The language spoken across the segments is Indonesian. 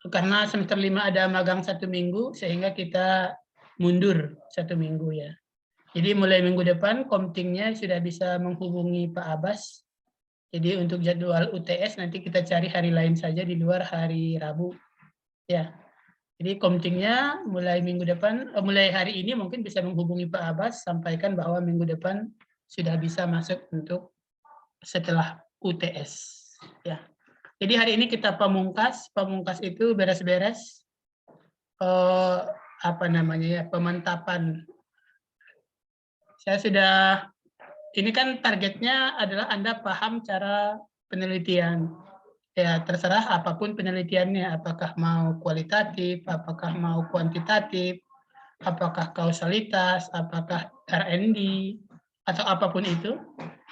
karena semester 5 ada magang 1 minggu, sehingga kita mundur 1 minggu ya. Jadi mulai minggu depan komtingnya sudah bisa menghubungi Pak Abbas. Jadi untuk jadwal UTS nanti kita cari hari lain saja di luar hari Rabu. Ya. Jadi komtingnya mulai minggu depan, mulai hari ini mungkin bisa menghubungi Pak Abbas, sampaikan bahwa minggu depan sudah bisa masuk untuk setelah UTS. Ya. Jadi hari ini kita pamungkas itu beres-beres pemantapan. Saya sudah, ini kan targetnya adalah Anda paham cara penelitian. Ya, terserah apapun penelitiannya, apakah mau kualitatif, apakah mau kuantitatif, apakah kausalitas, apakah R&D, atau apapun itu.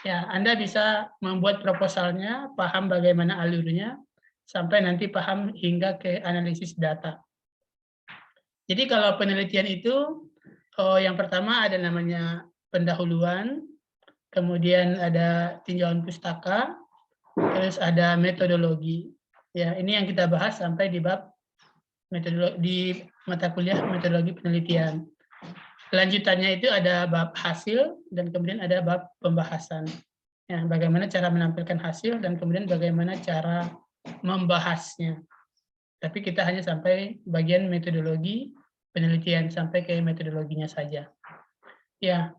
Ya, Anda bisa membuat proposalnya, paham bagaimana alurnya, sampai nanti paham hingga ke analisis data. Jadi kalau penelitian itu, yang pertama ada namanya pendahuluan, kemudian ada tinjauan pustaka, terus ada metodologi. Ya, ini yang kita bahas sampai di bab metodologi di mata kuliah metodologi penelitian. Lanjutannya itu ada bab hasil dan kemudian ada bab pembahasan. Ya, bagaimana cara menampilkan hasil dan kemudian bagaimana cara membahasnya. Tapi kita hanya sampai bagian metodologi penelitian, sampai ke metodologinya saja. Ya,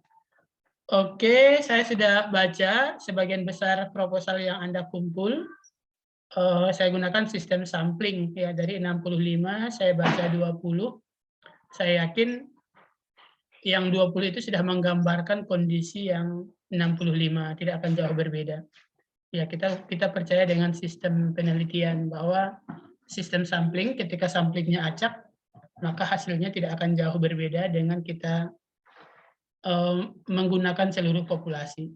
oke, saya sudah baca sebagian besar proposal yang Anda kumpul. Saya gunakan sistem sampling, ya, dari 65, saya baca 20. Saya yakin yang 20 itu sudah menggambarkan kondisi yang 65, tidak akan jauh berbeda. Ya, kita percaya dengan sistem penelitian bahwa sistem sampling, ketika samplingnya acak, maka hasilnya tidak akan jauh berbeda dengan kita menggunakan seluruh populasi.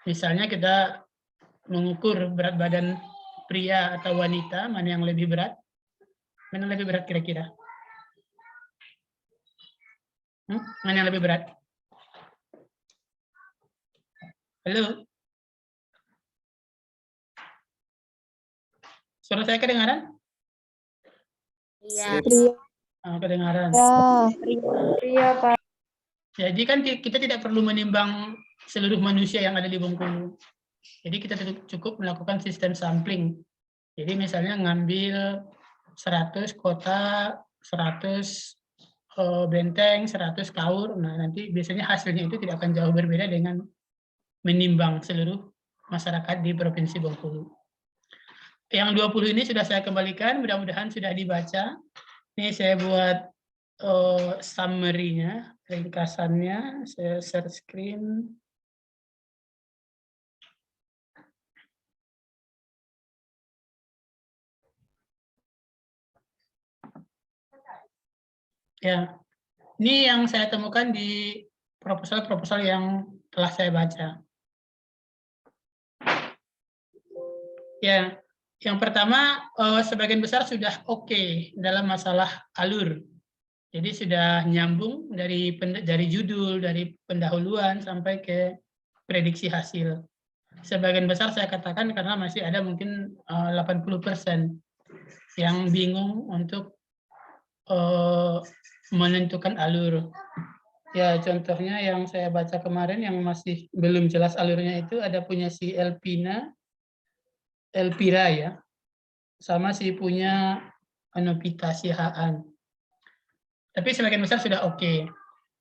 Misalnya kita mengukur berat badan pria atau wanita, mana yang lebih berat? Mana yang lebih berat kira-kira? Mana yang lebih berat? Halo? Suara saya kedengaran? Iya. Kedengaran. Iya, Pak. Jadi kan kita tidak perlu menimbang seluruh manusia yang ada di Bengkulu. Jadi kita cukup melakukan sistem sampling. Jadi misalnya ngambil 100 kota, 100 benteng, 100 kaur. Nah, nanti biasanya hasilnya itu tidak akan jauh berbeda dengan menimbang seluruh masyarakat di Provinsi Bengkulu. Yang 20 ini sudah saya kembalikan, mudah-mudahan sudah dibaca. Ini saya buat summary-nya, ringkasannya, saya share screen. Ya, ini yang saya temukan di proposal-proposal yang telah saya baca. Ya, yang pertama sebagian besar sudah oke dalam masalah alur. Jadi sudah nyambung dari judul, dari pendahuluan sampai ke prediksi hasil. Sebagian besar saya katakan karena masih ada mungkin 80% yang bingung untuk menentukan alur. Ya, contohnya yang saya baca kemarin yang masih belum jelas alurnya itu ada punya si Elpira ya, sama si punya Anopita Sihaan. Tapi sebagian besar sudah oke.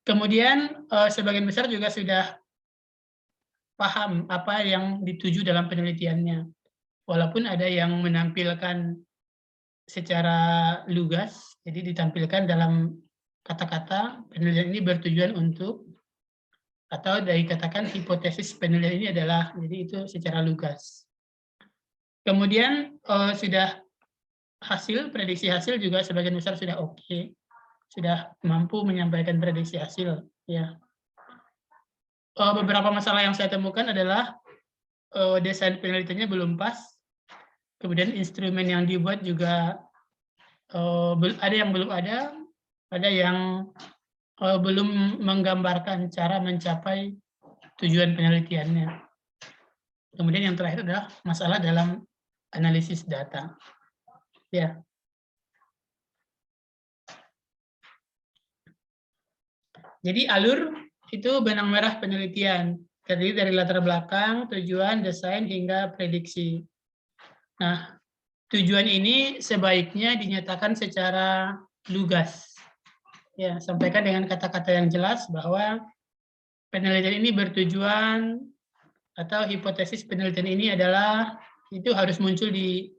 Kemudian sebagian besar juga sudah paham apa yang dituju dalam penelitiannya. Walaupun ada yang menampilkan secara lugas, jadi ditampilkan dalam kata-kata penelitian ini bertujuan untuk, atau dari katakan hipotesis penelitian ini adalah, jadi itu secara lugas. Kemudian sudah hasil, prediksi hasil juga sebagian besar sudah oke, sudah mampu menyampaikan prediksi hasil. Ya. Beberapa masalah yang saya temukan adalah desain penelitiannya belum pas, kemudian instrumen yang dibuat juga ada yang belum ada yang belum menggambarkan cara mencapai tujuan penelitiannya. Kemudian yang terakhir adalah masalah dalam analisis data. Ya. Jadi alur itu benang merah penelitian, terdiri dari latar belakang, tujuan, desain, hingga prediksi. Nah, tujuan ini sebaiknya dinyatakan secara lugas. Ya, sampaikan dengan kata-kata yang jelas bahwa penelitian ini bertujuan atau hipotesis penelitian ini adalah itu harus muncul di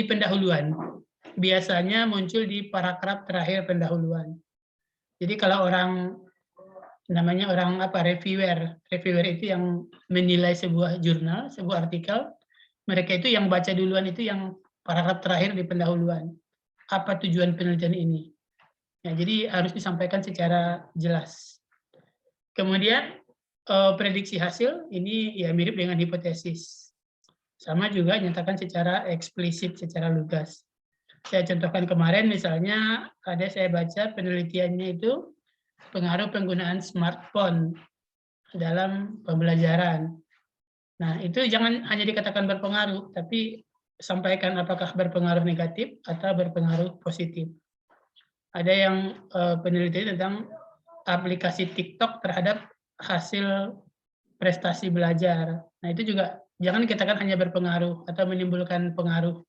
pendahuluan. Biasanya muncul di paragraf terakhir pendahuluan. Jadi kalau orang namanya orang reviewer itu yang menilai sebuah jurnal, sebuah artikel, mereka itu yang baca duluan itu yang paragraf terakhir di pendahuluan. Apa tujuan penelitian ini? Ya, jadi harus disampaikan secara jelas. Kemudian prediksi hasil ini ya mirip dengan hipotesis. Sama juga nyatakan secara eksplisit, secara lugas. Saya contohkan kemarin misalnya ada saya baca penelitiannya itu pengaruh penggunaan smartphone dalam pembelajaran. Nah, itu jangan hanya dikatakan berpengaruh, tapi sampaikan apakah berpengaruh negatif atau berpengaruh positif. Ada yang penelitian tentang aplikasi TikTok terhadap hasil prestasi belajar. Nah, itu juga jangan dikatakan hanya berpengaruh atau menimbulkan pengaruh,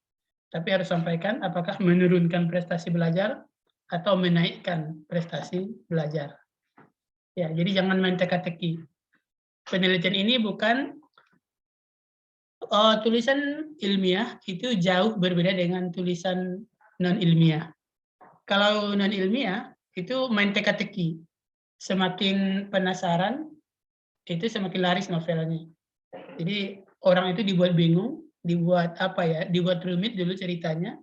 tapi harus sampaikan apakah menurunkan prestasi belajar atau menaikkan prestasi belajar. Ya, jadi jangan main teka-teki. Penelitian ini bukan tulisan ilmiah itu jauh berbeda dengan tulisan non ilmiah. Kalau non ilmiah itu main teka-teki. Semakin penasaran itu semakin laris novelnya. Jadi orang itu dibuat bingung, dibuat dibuat rumit dulu ceritanya.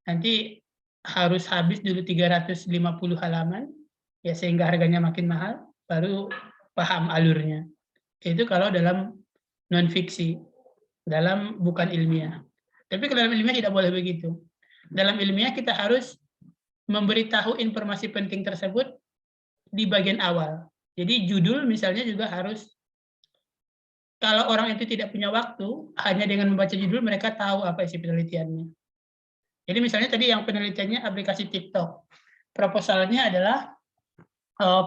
Nanti harus habis dulu 350 halaman, ya sehingga harganya makin mahal, baru paham alurnya. Itu kalau dalam non-fiksi, dalam bukan ilmiah. Tapi kalau dalam ilmiah tidak boleh begitu. Dalam ilmiah kita harus memberitahu informasi penting tersebut di bagian awal. Jadi judul misalnya juga harus, kalau orang itu tidak punya waktu, hanya dengan membaca judul mereka tahu apa isi penelitiannya. Jadi misalnya tadi yang penelitiannya aplikasi TikTok. Proposalnya adalah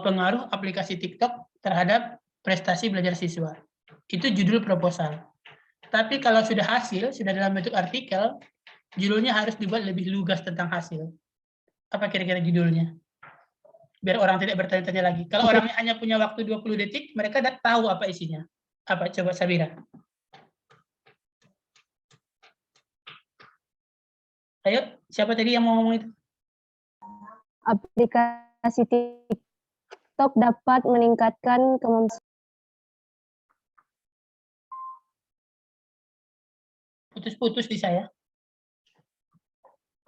pengaruh aplikasi TikTok terhadap prestasi belajar siswa. Itu judul proposal. Tapi kalau sudah hasil, sudah dalam bentuk artikel, judulnya harus dibuat lebih lugas tentang hasil. Apa kira-kira judulnya? Biar orang tidak bertanya-tanya lagi. Kalau orangnya hanya punya waktu 20 detik, mereka tidak tahu apa isinya. Apa? Coba Sabira. Ayo, siapa tadi yang mau ngomong itu? Aplikasi TikTok dapat meningkatkan kemampuan. Putus-putus di saya.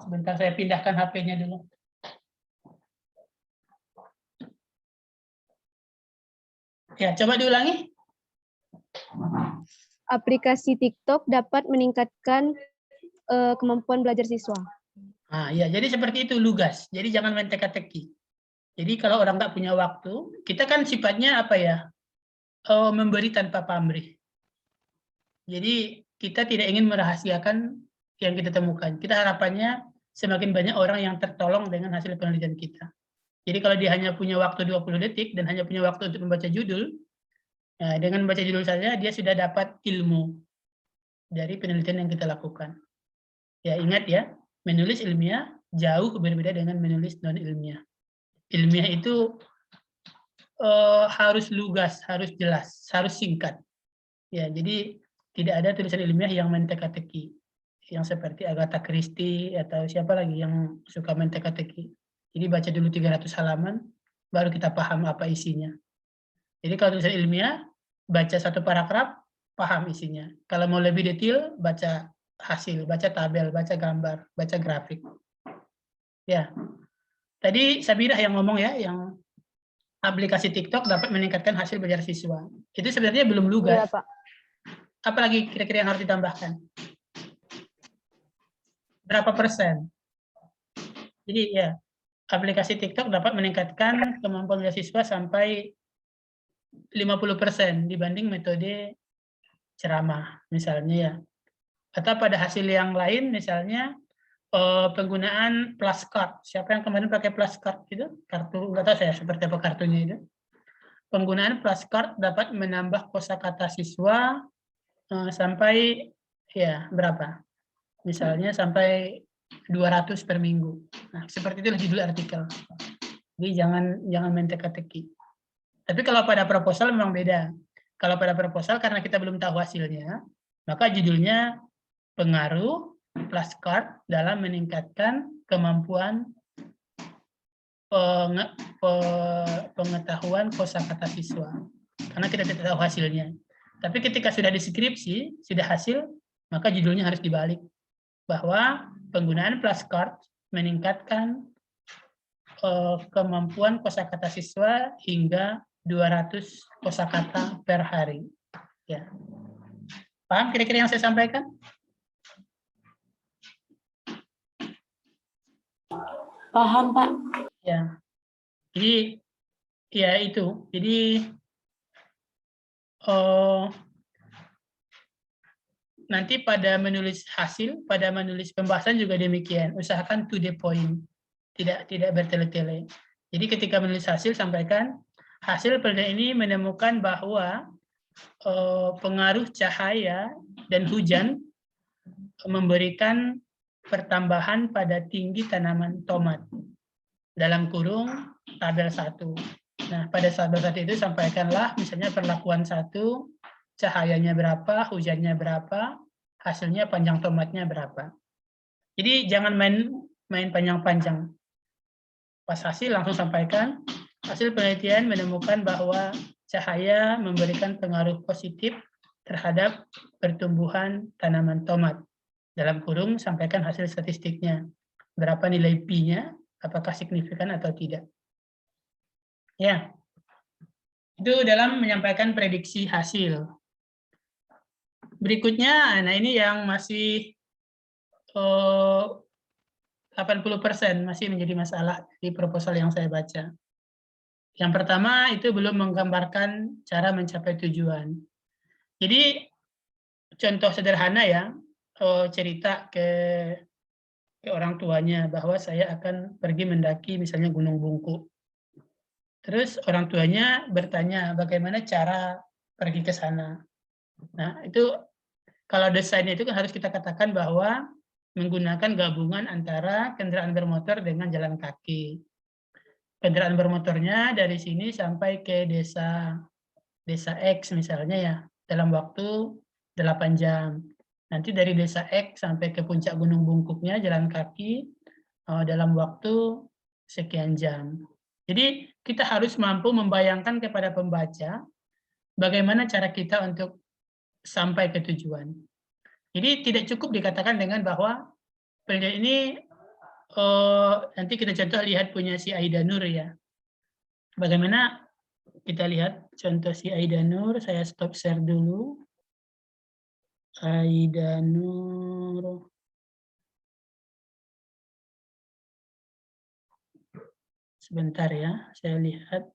Sebentar saya pindahkan HP-nya dulu. Ya, coba diulangi. Aplikasi TikTok dapat meningkatkan kemampuan belajar siswa. Nah, ya, jadi seperti itu lugas. Jadi jangan main teka-teki. Jadi kalau orang nggak punya waktu, kita kan sifatnya apa ya? Memberi tanpa pamrih. Jadi kita tidak ingin merahasiakan yang kita temukan. Kita harapannya semakin banyak orang yang tertolong dengan hasil penelitian kita. Jadi kalau dia hanya punya waktu 20 detik dan hanya punya waktu untuk membaca judul, ya, dengan membaca judul saja dia sudah dapat ilmu dari penelitian yang kita lakukan. Ya, ingat ya, menulis ilmiah jauh berbeda dengan menulis non ilmiah. Ilmiah itu harus lugas, harus jelas, harus singkat. Ya, jadi tidak ada tulisan ilmiah yang main teka-teki, yang seperti Agatha Christie atau siapa lagi yang suka main teka-teki. Jadi baca dulu 300 halaman, baru kita paham apa isinya. Jadi kalau tulisan ilmiah, baca satu paragraf, paham isinya. Kalau mau lebih detail, baca hasil, baca tabel, baca gambar, baca grafik. Ya, tadi Sabirah yang ngomong ya, yang aplikasi TikTok dapat meningkatkan hasil belajar siswa. Itu sebenarnya belum lugas. Iya, Pak. Apalagi kira-kira yang harus ditambahkan? Berapa persen? Jadi ya, aplikasi TikTok dapat meningkatkan kemampuan belajar siswa sampai 50% dibanding metode ceramah misalnya ya. Atau pada hasil yang lain misalnya penggunaan flashcard. Siapa yang kemarin pakai flashcard itu? Kartu, nggak tahu saya seperti apa kartunya itu. Penggunaan flashcard dapat menambah kosakata siswa sampai ya berapa? Misalnya sampai 200 per minggu. Nah, seperti itu judul artikel. Jadi jangan main teka-teki. Tapi kalau pada proposal memang beda. Kalau pada proposal karena kita belum tahu hasilnya, maka judulnya pengaruh flashcard dalam meningkatkan kemampuan pengetahuan kosakata siswa. Karena kita tidak tahu hasilnya. Tapi ketika sudah deskripsi, sudah hasil, maka judulnya harus dibalik. Bahwa penggunaan flashcard meningkatkan kemampuan kosakata siswa hingga 200 kosakata per hari. Ya. Paham kira-kira yang saya sampaikan? Paham, Pak. Ya. Jadi ya itu. Jadi nanti pada menulis hasil, pada menulis pembahasan juga demikian. Usahakan to the point. Tidak bertele-tele. Jadi ketika menulis hasil sampaikan hasil penelitian ini menemukan bahwa pengaruh cahaya dan hujan memberikan pertambahan pada tinggi tanaman tomat. Dalam kurung tabel 1. Nah, pada tabel 1 itu sampaikanlah misalnya perlakuan 1, cahayanya berapa, hujannya berapa, hasilnya panjang tomatnya berapa. Jadi jangan main panjang-panjang. Pas hasil langsung sampaikan, hasil penelitian menemukan bahwa cahaya memberikan pengaruh positif terhadap pertumbuhan tanaman tomat. Dalam kurung sampaikan hasil statistiknya. Berapa nilai P-nya, apakah signifikan atau tidak. Ya, itu dalam menyampaikan prediksi hasil. Berikutnya, nah ini yang masih 80% masih menjadi masalah di proposal yang saya baca. Yang pertama itu belum menggambarkan cara mencapai tujuan. Jadi contoh sederhana ya, cerita ke orang tuanya bahwa saya akan pergi mendaki misalnya Gunung Bungku. Terus orang tuanya bertanya bagaimana cara pergi ke sana. Nah itu kalau desainnya itu kan harus kita katakan bahwa menggunakan gabungan antara kendaraan bermotor dengan jalan kaki. Kendaraan bermotornya dari sini sampai ke desa X misalnya ya, dalam waktu 8 jam. Nanti dari desa X sampai ke puncak Gunung Bungkuknya jalan kaki dalam waktu sekian jam. Jadi kita harus mampu membayangkan kepada pembaca bagaimana cara kita untuk sampai ke tujuan. Jadi tidak cukup dikatakan dengan bahwa penelitian ini nanti kita contoh lihat punya si Aida Nur ya. Bagaimana kita lihat contoh si Aida Nur, saya stop share dulu. Aida Nur. Sebentar ya, saya lihat.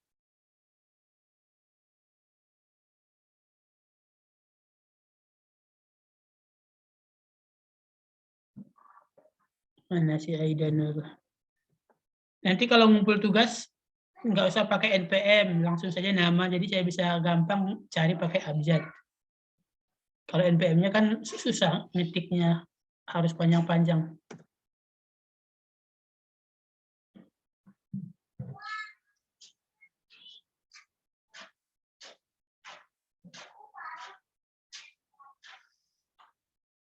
Mana si Aida Nur? Nanti kalau ngumpul tugas, nggak usah pakai NPM, langsung saja nama, jadi saya bisa gampang cari pakai abjad. Kalau NPM-nya kan susah, ngetiknya harus panjang-panjang.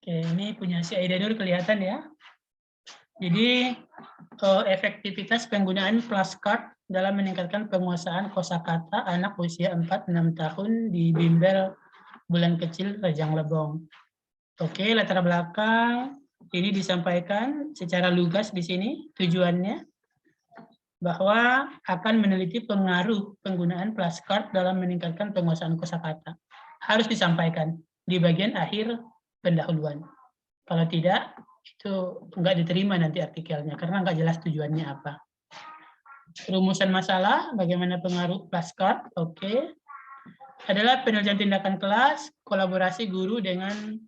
Oke, ini punya si Aida Nur kelihatan ya. Jadi efektivitas penggunaan flashcard dalam meningkatkan penguasaan kosakata anak usia 4-6 tahun di bimbel bulan kecil Rejang Lebong. Oke, latar belakang ini disampaikan secara lugas di sini tujuannya bahwa akan meneliti pengaruh penggunaan flashcard dalam meningkatkan penguasaan kosakata. Harus disampaikan di bagian akhir pendahuluan. Kalau tidak, itu nggak diterima nanti artikelnya karena nggak jelas tujuannya apa. Rumusan masalah, bagaimana pengaruh flashcard, oke. Adalah penelitian tindakan kelas, kolaborasi guru dengan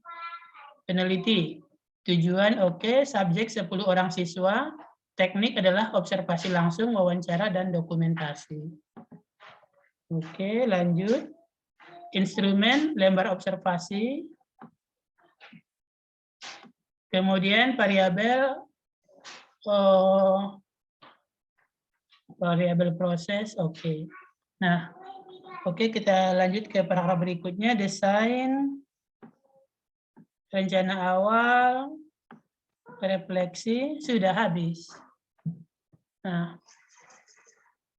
peneliti. Tujuan oke, subjek 10 orang siswa, teknik adalah observasi langsung, wawancara, dan dokumentasi. Oke, lanjut. Instrumen, lembar observasi. Kemudian variabel, variabel proses, oke. Nah, oke, kita lanjut ke paragraf berikutnya, desain, rencana awal, refleksi, sudah habis. Nah,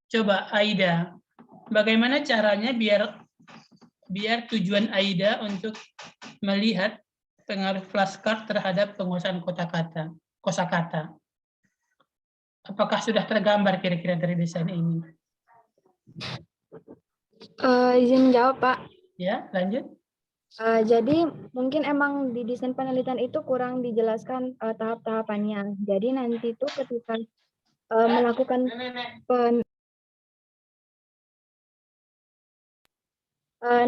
coba Aida, bagaimana caranya biar tujuan Aida untuk melihat pengaruh flashcard terhadap penguasaan kosakata? Apakah sudah tergambar kira-kira dari desain ini? Izin menjawab, Pak. Ya, lanjut. Jadi mungkin emang di desain penelitian itu kurang dijelaskan tahap-tahapannya. Jadi nanti itu ketika melakukan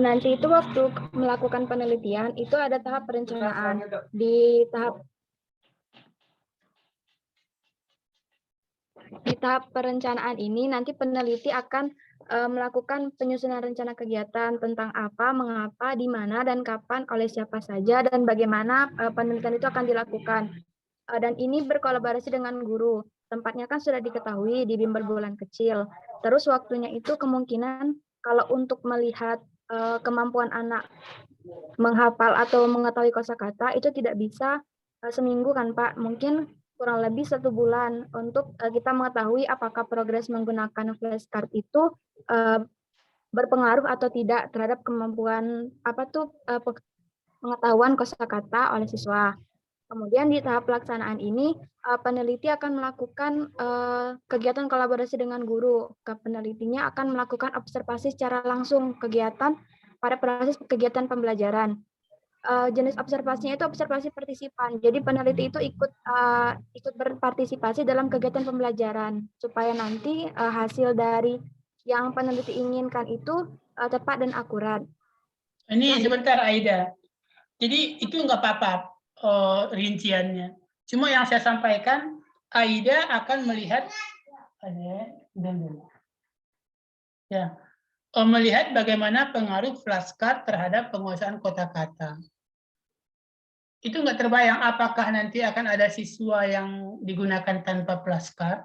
nanti itu waktu melakukan penelitian itu ada tahap perencanaan. Di tahap perencanaan ini nanti peneliti akan melakukan penyusunan rencana kegiatan tentang apa, mengapa, di mana, dan kapan, oleh siapa saja, dan bagaimana penelitian itu akan dilakukan. Dan ini berkolaborasi dengan guru. Tempatnya kan sudah diketahui di bimbel bulan kecil. Terus waktunya itu kemungkinan kalau untuk melihat kemampuan anak menghafal atau mengetahui kosakata itu tidak bisa seminggu kan Pak. Mungkin kurang lebih 1 bulan untuk kita mengetahui apakah progres menggunakan flashcard itu berpengaruh atau tidak terhadap kemampuan pengetahuan kosakata oleh siswa. Kemudian di tahap pelaksanaan ini peneliti akan melakukan kegiatan kolaborasi dengan guru. Penelitinya akan melakukan observasi secara langsung kegiatan pada proses kegiatan pembelajaran. Jenis observasinya itu observasi partisipan. Jadi peneliti itu ikut berpartisipasi dalam kegiatan pembelajaran supaya nanti hasil dari yang peneliti inginkan itu tepat dan akurat. Ini sebentar Aida. Jadi itu nggak apa-apa rinciannya. Cuma yang saya sampaikan, Aida akan melihat melihat bagaimana pengaruh flashcard terhadap penguasaan kosakata. Itu nggak terbayang apakah nanti akan ada siswa yang digunakan tanpa flashcard,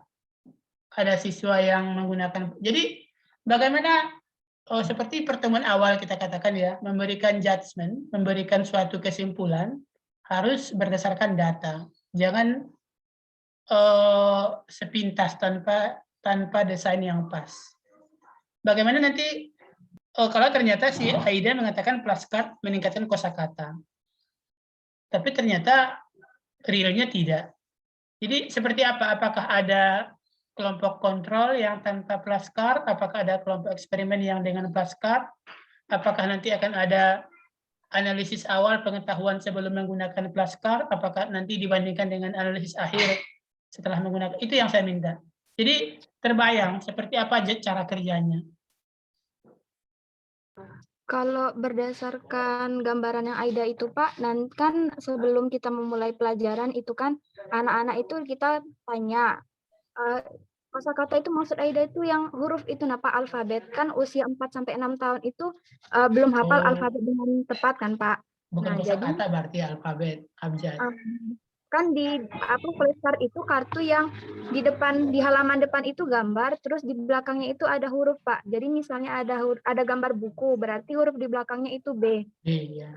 ada siswa yang menggunakan. Jadi bagaimana seperti pertemuan awal kita katakan ya, memberikan judgement, memberikan suatu kesimpulan harus berdasarkan data. Jangan sepintas tanpa desain yang pas. Bagaimana nanti kalau ternyata si Aida mengatakan flashcard meningkatkan kosakata, tapi ternyata realnya tidak. Jadi seperti apa? Apakah ada kelompok kontrol yang tanpa flashcard? Apakah ada kelompok eksperimen yang dengan flashcard? Apakah nanti akan ada analisis awal pengetahuan sebelum menggunakan flashcard? Apakah nanti dibandingkan dengan analisis akhir setelah menggunakan? Itu yang saya minta. Jadi terbayang seperti apa cara kerjanya. Kalau berdasarkan gambaran yang Aida itu Pak, nanti kan sebelum kita memulai pelajaran itu kan anak-anak itu kita tanya kosakata itu maksud Aida itu yang huruf itu Pak, alfabet kan usia 4-6 tahun itu belum hafal alfabet dengan tepat kan Pak. Bukan kosakata berarti alfabet abjad. Kan di flashcard itu kartu yang di halaman depan itu gambar, terus di belakangnya itu ada huruf Pak. Jadi misalnya ada gambar buku, berarti huruf di belakangnya itu B. Iya.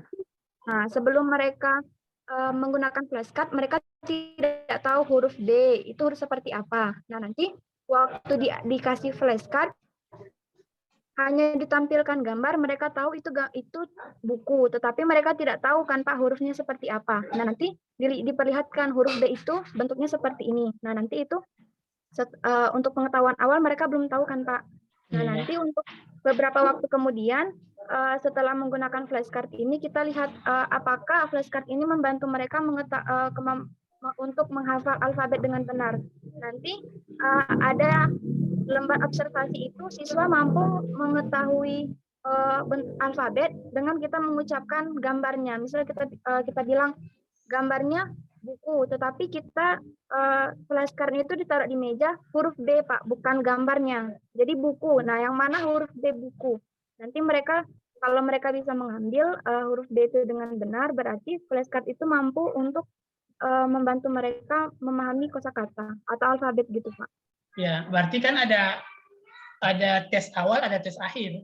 Nah, sebelum mereka menggunakan flashcard, mereka tidak tahu huruf D itu huruf seperti apa. Nah, nanti waktu dikasih flashcard hanya ditampilkan gambar, mereka tahu itu buku, tetapi mereka tidak tahu kan Pak hurufnya seperti apa. Nah, nanti diperlihatkan huruf D itu bentuknya seperti ini. Nah, nanti itu untuk pengetahuan awal mereka belum tahu kan Pak. Nah, nanti untuk beberapa waktu kemudian setelah menggunakan flashcard ini kita lihat apakah flashcard ini membantu mereka untuk menghafal alfabet dengan benar. Nanti ada lembar observasi itu siswa mampu mengetahui alfabet dengan kita mengucapkan gambarnya. Misalnya kita bilang gambarnya buku, tetapi kita flashcardnya itu ditaruh di meja huruf B, Pak, bukan gambarnya. Jadi buku. Nah, yang mana huruf B buku? Nanti mereka, kalau mereka bisa mengambil huruf B itu dengan benar, berarti flashcard itu mampu untuk membantu mereka memahami kosakata atau alfabet gitu, Pak. Ya, berarti kan ada tes awal, ada tes akhir.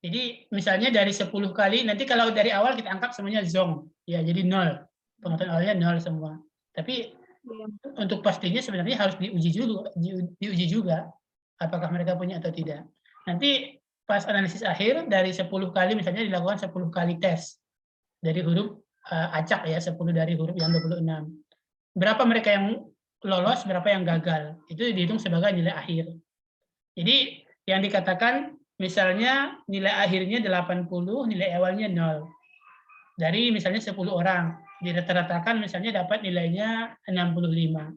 Jadi misalnya dari 10 kali, nanti kalau dari awal kita anggap semuanya zong, ya jadi 0. Pengetahuan awalnya 0 semua. Tapi Ya. untuk pastinya sebenarnya harus diuji juga apakah mereka punya atau tidak. Nanti pas analisis akhir dari 10 kali misalnya dilakukan 10 kali tes dari huruf acak ya, 10 dari huruf yang 26. Berapa mereka yang lolos, berapa yang gagal. Itu dihitung sebagai nilai akhir. Jadi yang dikatakan misalnya nilai akhirnya 80, nilai awalnya 0. Dari misalnya 10 orang, dirata-ratakan misalnya dapat nilainya 65.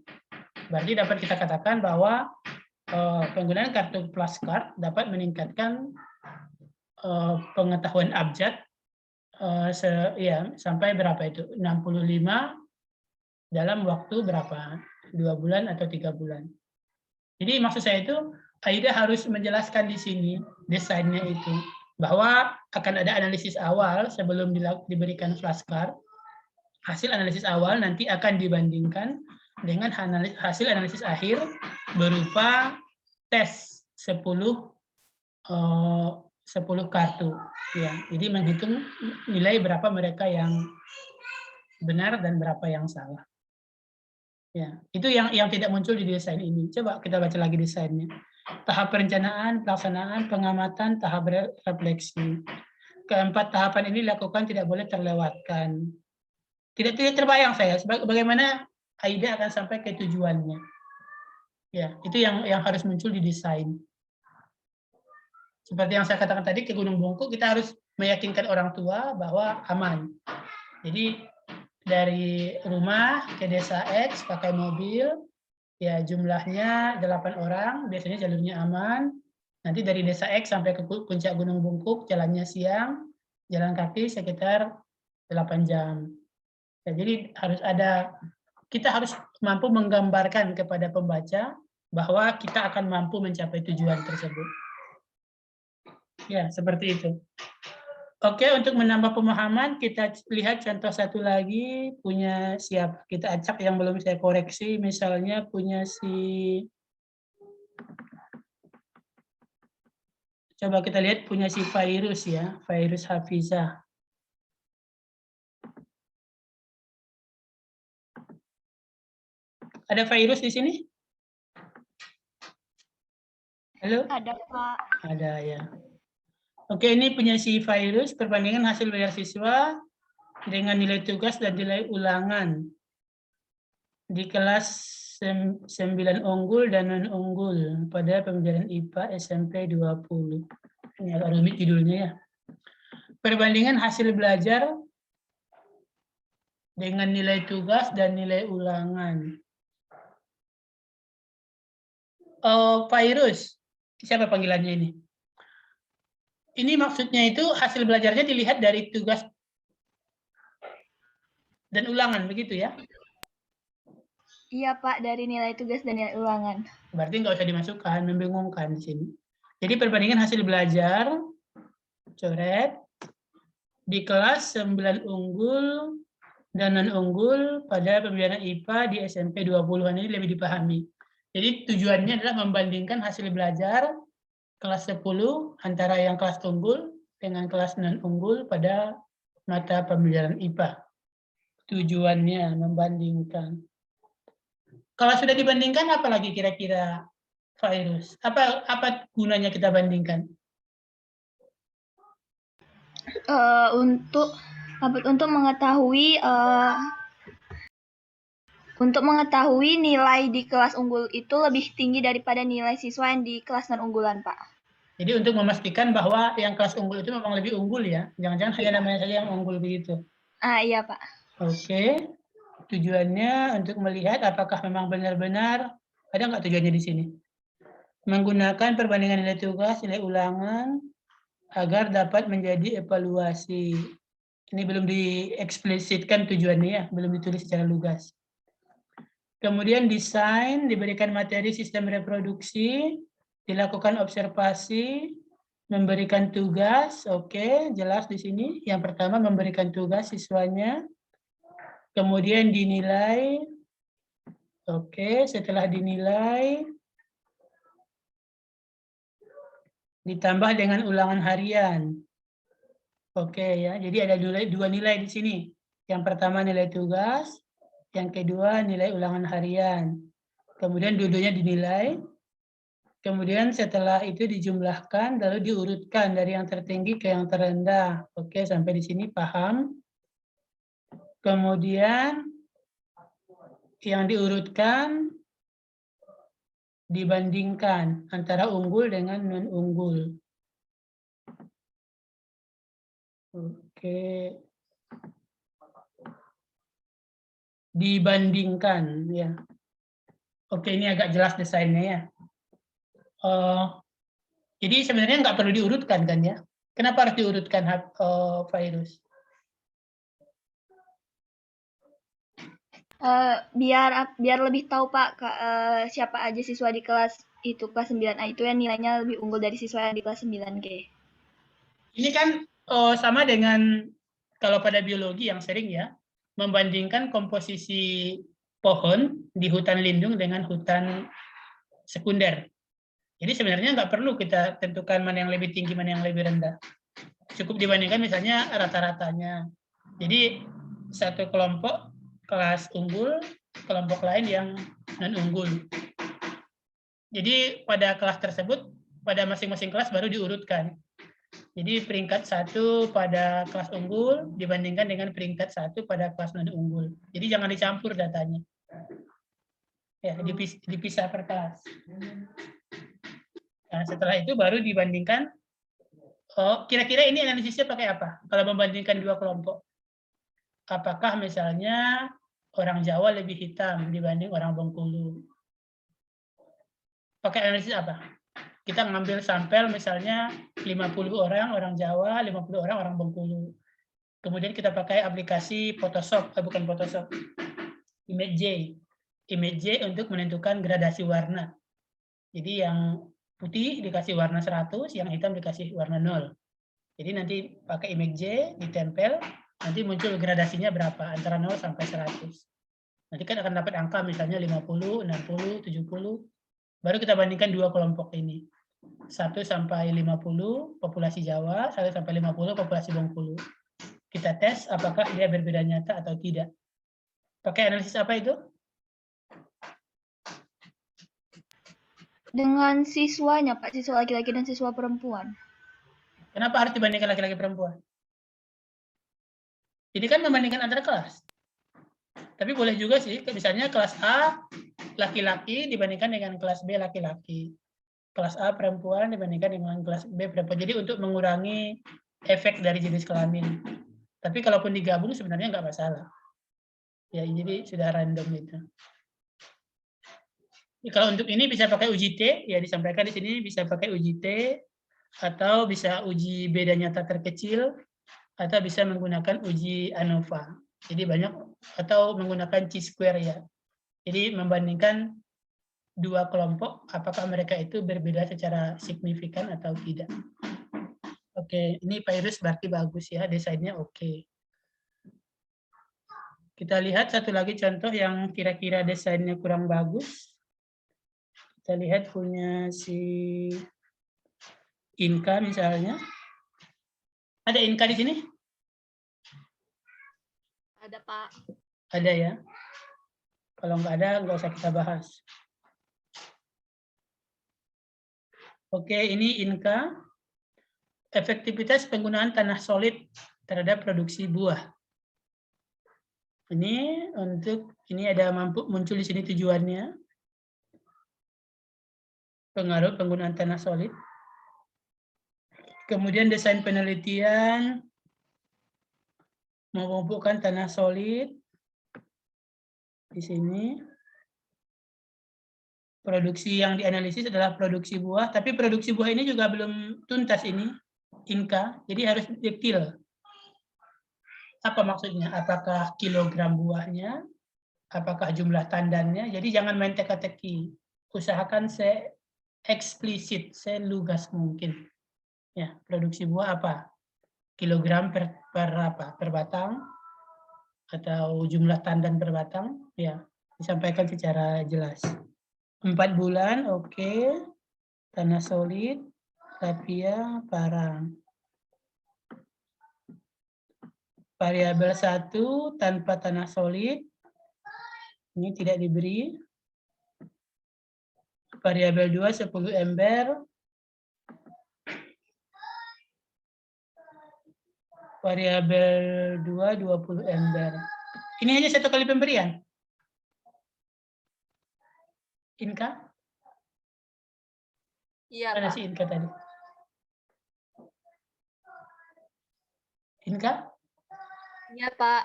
Berarti dapat kita katakan bahwa penggunaan kartu flashcard dapat meningkatkan pengetahuan abjad sampai berapa itu? 65 dalam waktu berapa? 2 bulan atau 3 bulan. Jadi maksud saya itu Aida harus menjelaskan di sini desainnya itu bahwa akan ada analisis awal sebelum diberikan flashcard. Hasil analisis awal nanti akan dibandingkan dengan hasil analisis akhir berupa tes 10 kartu. Ya, jadi menghitung nilai berapa mereka yang benar dan berapa yang salah. Ya, itu yang tidak muncul di desain ini. Coba kita baca lagi desainnya. Tahap perencanaan, pelaksanaan, pengamatan, tahap refleksi. Keempat tahapan ini dilakukan tidak boleh terlewatkan. Tidak terbayang saya bagaimana Aida akan sampai ke tujuannya. Ya, itu yang harus muncul di desain. Seperti yang saya katakan tadi, ke Gunung Bungkuk kita harus meyakinkan orang tua bahwa aman. Jadi dari rumah ke desa X pakai mobil, ya jumlahnya 8 orang, biasanya jalurnya aman. Nanti dari desa X sampai ke puncak Gunung Bungkuk, jalannya siang, jalan kaki sekitar 8 jam. Ya, jadi kita harus mampu menggambarkan kepada pembaca bahwa kita akan mampu mencapai tujuan tersebut. Ya, seperti itu. Oke, untuk menambah pemahaman, kita lihat contoh satu lagi, punya siapa? Kita acak yang belum saya koreksi, misalnya punya coba kita lihat punya si Virus ya, Virus Hafizah. Ada Virus di sini? Halo? Ada, Pak. Ada ya. Oke, ini punya si Virus, perbandingan hasil belajar siswa dengan nilai tugas dan nilai ulangan di kelas 9 unggul dan non unggul pada pembelajaran IPA SMP 20. Ini agak rumit judulnya ya. Perbandingan hasil belajar dengan nilai tugas dan nilai ulangan. Virus, siapa panggilannya ini? Ini maksudnya itu hasil belajarnya dilihat dari tugas dan ulangan, begitu ya? Iya Pak, dari nilai tugas dan nilai ulangan. Berarti nggak usah dimasukkan, membingungkan di sini. Jadi perbandingan hasil belajar, coret, di kelas 9 unggul dan non unggul pada pembelajaran IPA di SMP 20-an ini lebih dipahami. Jadi tujuannya adalah membandingkan hasil belajar kelas 10 antara yang kelas unggul dengan kelas non unggul pada mata pembelajaran IPA. Tujuannya membandingkan. Kalau sudah dibandingkan, apa lagi kira-kira Virus? Apa gunanya kita bandingkan? Untuk mengetahui nilai di kelas unggul itu lebih tinggi daripada nilai siswa yang di kelas non unggulan, Pak. Jadi untuk memastikan bahwa yang kelas unggul itu memang lebih unggul ya, jangan-jangan hanya namanya saja yang unggul begitu. Iya Pak. Oke. Tujuannya untuk melihat apakah memang benar-benar, ada nggak tujuannya di sini? Menggunakan perbandingan nilai tugas, nilai ulangan, agar dapat menjadi evaluasi. Ini belum dieksplisitkan tujuannya ya, belum ditulis secara lugas. Kemudian desain, diberikan materi sistem reproduksi, dilakukan observasi, memberikan tugas, oke, jelas di sini. Yang pertama memberikan tugas siswanya, kemudian dinilai, oke, setelah dinilai, ditambah dengan ulangan harian. Oke ya, jadi ada dua nilai di sini. Yang pertama nilai tugas, yang kedua nilai ulangan harian. Kemudian dua-duanya dinilai. Kemudian setelah itu dijumlahkan, lalu diurutkan dari yang tertinggi ke yang terendah. Oke, sampai di sini paham. Kemudian yang diurutkan dibandingkan antara unggul dengan non-unggul. Oke. Dibandingkan, ya. Oke, ini agak jelas desainnya ya. Jadi sebenarnya nggak perlu diurutkan kan ya? Kenapa harus diurutkan virus? Biar lebih tahu Pak siapa aja siswa di kelas itu kelas 9A itu yang nilainya lebih unggul dari siswa yang di kelas 9G. Ini kan sama dengan kalau pada biologi yang sering ya, membandingkan komposisi pohon di hutan lindung dengan hutan sekunder. Jadi sebenarnya nggak perlu kita tentukan mana yang lebih tinggi, mana yang lebih rendah. Cukup dibandingkan misalnya rata-ratanya. Jadi satu kelompok kelas unggul, kelompok lain yang non-unggul. Jadi pada kelas tersebut, pada masing-masing kelas baru diurutkan. Jadi peringkat 1 pada kelas unggul dibandingkan dengan peringkat 1 pada kelas non-unggul. Jadi jangan dicampur datanya. Ya, dipisah per kelas. Nah, setelah itu baru dibandingkan, kira-kira ini analisisnya pakai apa? Kalau membandingkan dua kelompok. Apakah misalnya orang Jawa lebih hitam dibanding orang Bengkulu? Pakai analisis apa? Kita ngambil sampel misalnya 50 orang Jawa, 50 orang Bengkulu. Kemudian kita pakai aplikasi Photoshop, bukan Photoshop, Image J untuk menentukan gradasi warna. Jadi yang putih dikasih warna 100, yang hitam dikasih warna 0. Jadi nanti pakai Image J, ditempel, nanti muncul gradasinya berapa, antara 0 sampai 100. Nanti kan akan dapat angka misalnya 50, 60, 70, baru kita bandingkan dua kelompok ini. 1 sampai 50 populasi Jawa, 1 sampai 50 populasi Bengkulu. Kita tes apakah dia berbeda nyata atau tidak. Pakai analisis apa itu? Dengan siswanya, Pak, siswa laki-laki dan siswa perempuan. Kenapa harus dibandingkan laki-laki perempuan? Ini kan membandingkan antara kelas. Tapi boleh juga sih, misalnya kelas A laki-laki dibandingkan dengan kelas B laki-laki. Kelas A perempuan dibandingkan dengan kelas B perempuan. Jadi untuk mengurangi efek dari jenis kelamin. Tapi kalaupun digabung sebenarnya nggak masalah. Ya, jadi sudah random itu. Kalau untuk ini bisa pakai uji T, ya disampaikan di sini bisa pakai uji T, atau bisa uji beda nyata terkecil, atau bisa menggunakan uji ANOVA. Jadi banyak, atau menggunakan chi-square ya. Jadi membandingkan dua kelompok, apakah mereka itu berbeda secara signifikan atau tidak. Oke, ini virus berarti bagus ya, desainnya oke. Kita lihat satu lagi contoh yang kira-kira desainnya kurang bagus. Kita lihat punya si Inka misalnya. Ada Inka di sini? Ada, Pak. Ada ya. Kalau nggak ada, nggak usah kita bahas. Oke, ini Inka. Efektivitas penggunaan tanah solid terhadap produksi buah. Ini ada muncul di sini tujuannya. Pengaruh penggunaan tanah solid. Kemudian desain penelitian, memupukkan tanah solid. Di sini. Produksi yang dianalisis adalah produksi buah, tapi produksi buah ini juga belum tuntas ini, Inka, jadi harus detail. Apa maksudnya? Apakah kilogram buahnya, apakah jumlah tandannya. Jadi jangan main teka-teki. Usahakan se-eksplisit, selugas mungkin. Ya, produksi buah apa? Kilogram per batang, atau jumlah tandan per batang, ya disampaikan secara jelas. 4 bulan, oke. Tanah solid, rapia, parang. Variabel 1 tanpa tanah solid, ini tidak diberi. Variabel 2 10 ember. Variabel 2 20 ember. Ini hanya 1 kali pemberian. Inka? Iya, Mana Pak. si Inka tadi? Inka? Iya, Pak.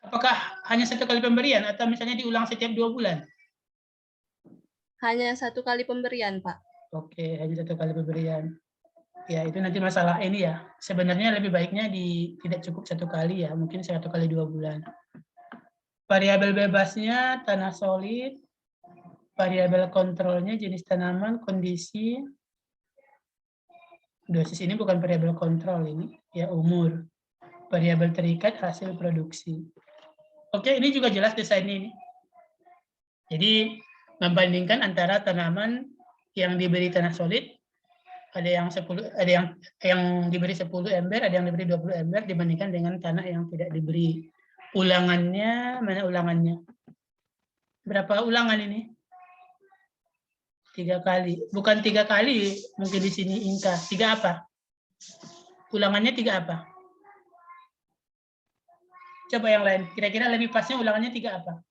Apakah hanya 1 kali pemberian atau misalnya diulang setiap 2 bulan? Hanya 1 kali pemberian, Pak. Oke, hanya 1 kali pemberian. Ya, itu nanti masalah ini ya. Sebenarnya lebih baiknya tidak cukup 1 kali ya, mungkin 1 kali 2 bulan. Variabel bebasnya tanah solid, variabel kontrolnya jenis tanaman, kondisi. Dosis ini bukan variabel kontrol ini, ya umur. Variabel terikat hasil produksi. Oke, ini juga jelas desainnya ini. Jadi membandingkan antara tanaman yang diberi tanah solid, ada yang diberi 10 ember, ada yang diberi 20 ember dibandingkan dengan tanah yang tidak diberi. Ulangannya, mana ulangannya? Berapa ulangan ini? 3 kali. Bukan 3 kali, mungkin di sini Inka. 3 apa? Ulangannya 3 apa? Coba yang lain. Kira-kira lebih pasnya ulangannya 3 apa?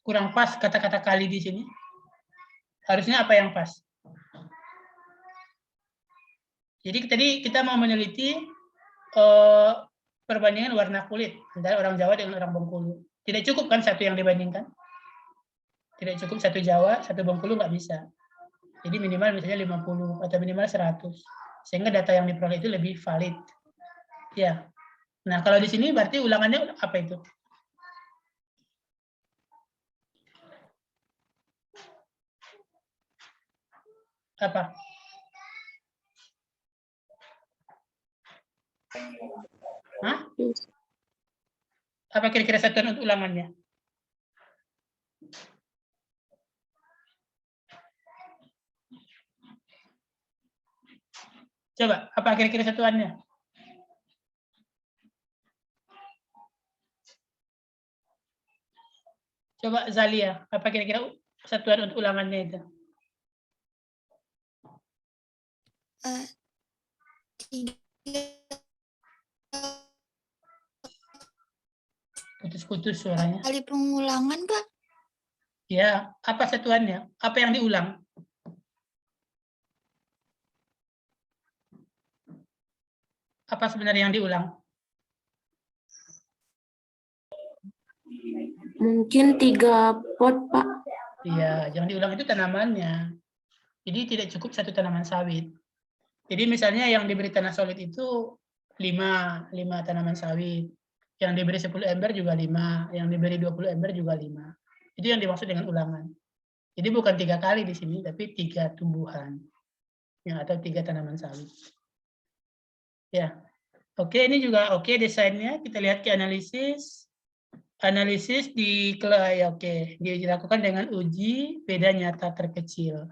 Kurang pas kata-kata kali di sini. Harusnya apa yang pas? Jadi tadi kita mau meneliti perbandingan warna kulit antara orang Jawa dengan orang Bengkulu. Tidak cukup kan satu yang dibandingkan? Tidak cukup 1 Jawa, 1 Bengkulu nggak bisa. Jadi minimal misalnya 50 atau minimal 100. Sehingga data yang diperoleh itu lebih valid. Ya. Nah, kalau di sini berarti ulangannya apa itu? Apa? Hah? Apa kira-kira satuan untuk ulangannya? Coba, apa kira-kira satuannya? Coba Zalia, apa kira-kira satuan untuk ulangannya itu? Putus-putus suaranya. Kali pengulangan, Pak. Ya, apa satuannya? Apa yang diulang? Apa sebenarnya yang diulang? Mungkin 3 pot, Pak. Iya, yang diulang itu tanamannya. Jadi tidak cukup 1 tanaman sawit. Jadi misalnya yang diberi tanah solid itu 5 tanaman sawit. Yang diberi 10 ember juga 5, yang diberi 20 ember juga 5. Itu yang dimaksud dengan ulangan. Jadi bukan 3 kali di sini, tapi 3 tumbuhan. Atau 3 tanaman sawit. Ya, oke, ini juga oke desainnya. Kita lihat ke analisis. Analisis dilakukan dengan uji beda nyata terkecil.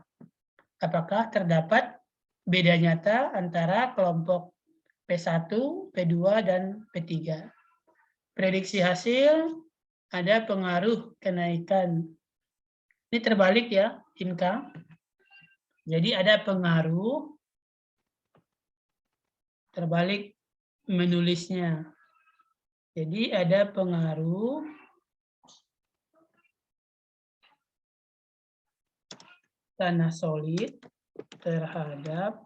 Apakah terdapat beda nyata antara kelompok P1, P2, dan P3. Prediksi hasil, ada pengaruh kenaikan. Ini terbalik ya, Inka. Jadi ada pengaruh, terbalik menulisnya. Jadi ada pengaruh tanah solid terhadap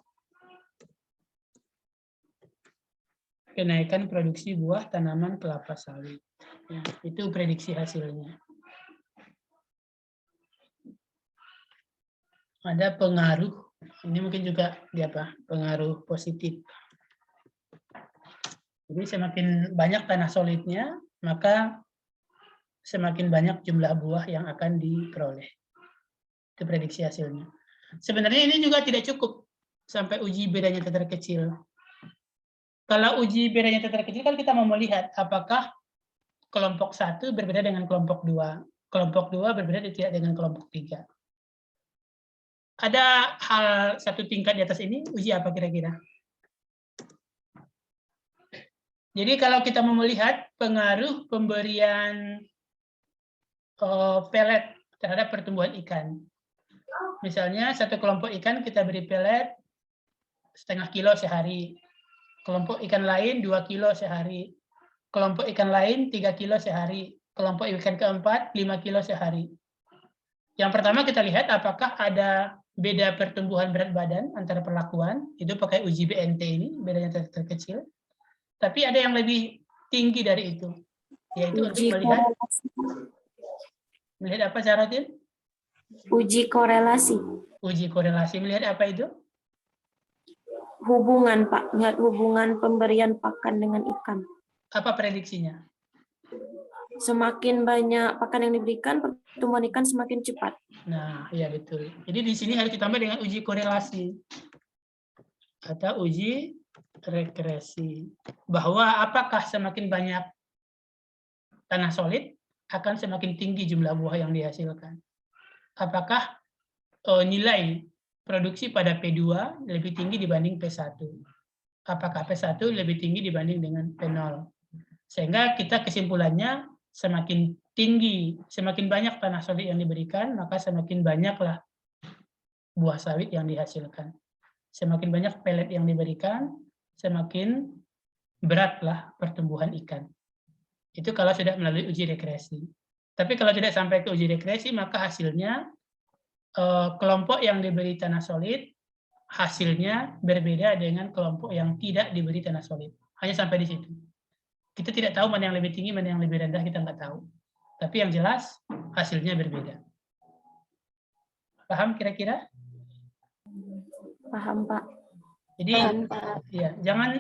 kenaikan produksi buah tanaman kelapa sawit. Ya, itu prediksi hasilnya. Ada pengaruh Ini mungkin juga pengaruh positif. Jadi semakin banyak tanah solidnya, maka semakin banyak jumlah buah yang akan diperoleh. Itu prediksi hasilnya. Sebenarnya ini juga tidak cukup sampai uji bedanya teter kecil. Kalau uji bedanya teter kecil kan kita mau melihat apakah kelompok 1 berbeda dengan kelompok 2. Kelompok 2 berbeda tidak dengan kelompok 3. Ada hal satu tingkat di atas ini, uji apa kira-kira? Jadi kalau kita mau melihat pengaruh pemberian pelet terhadap pertumbuhan ikan. Misalnya satu kelompok ikan kita beri pelet setengah kilo sehari. Kelompok ikan lain 2 kilo sehari. Kelompok ikan lain 3 kilo sehari. Kelompok ikan keempat 5 kilo sehari. Yang pertama kita lihat apakah ada beda pertumbuhan berat badan antara perlakuan, itu pakai uji BNT ini, bedanya terkecil. Tapi ada yang lebih tinggi dari itu, yaitu untuk melihat apa syaratnya? Uji korelasi. Uji korelasi, melihat apa itu? Hubungan, Pak. Lihat hubungan pemberian pakan dengan ikan. Apa prediksinya? Semakin banyak pakan yang diberikan, pertumbuhan ikan semakin cepat. Nah, iya betul. Jadi di sini harus ditambah dengan uji korelasi atau uji regresi. Bahwa apakah semakin banyak tanah solid akan semakin tinggi jumlah buah yang dihasilkan. Apakah nilai produksi pada P2 lebih tinggi dibanding P1? Apakah P1 lebih tinggi dibanding dengan P0? Sehingga kita kesimpulannya semakin tinggi, semakin banyak tanah solid yang diberikan, maka semakin banyaklah buah sawit yang dihasilkan. Semakin banyak pelet yang diberikan, semakin beratlah pertumbuhan ikan. Itu kalau sudah melalui uji regresi. Tapi kalau tidak sampai ke uji regresi, maka hasilnya kelompok yang diberi tanah solid, hasilnya berbeda dengan kelompok yang tidak diberi tanah solid. Hanya sampai di situ. Kita tidak tahu mana yang lebih tinggi, mana yang lebih rendah, kita nggak tahu. Tapi yang jelas, hasilnya berbeda. Paham kira-kira? Paham, Pak. Jadi, ya,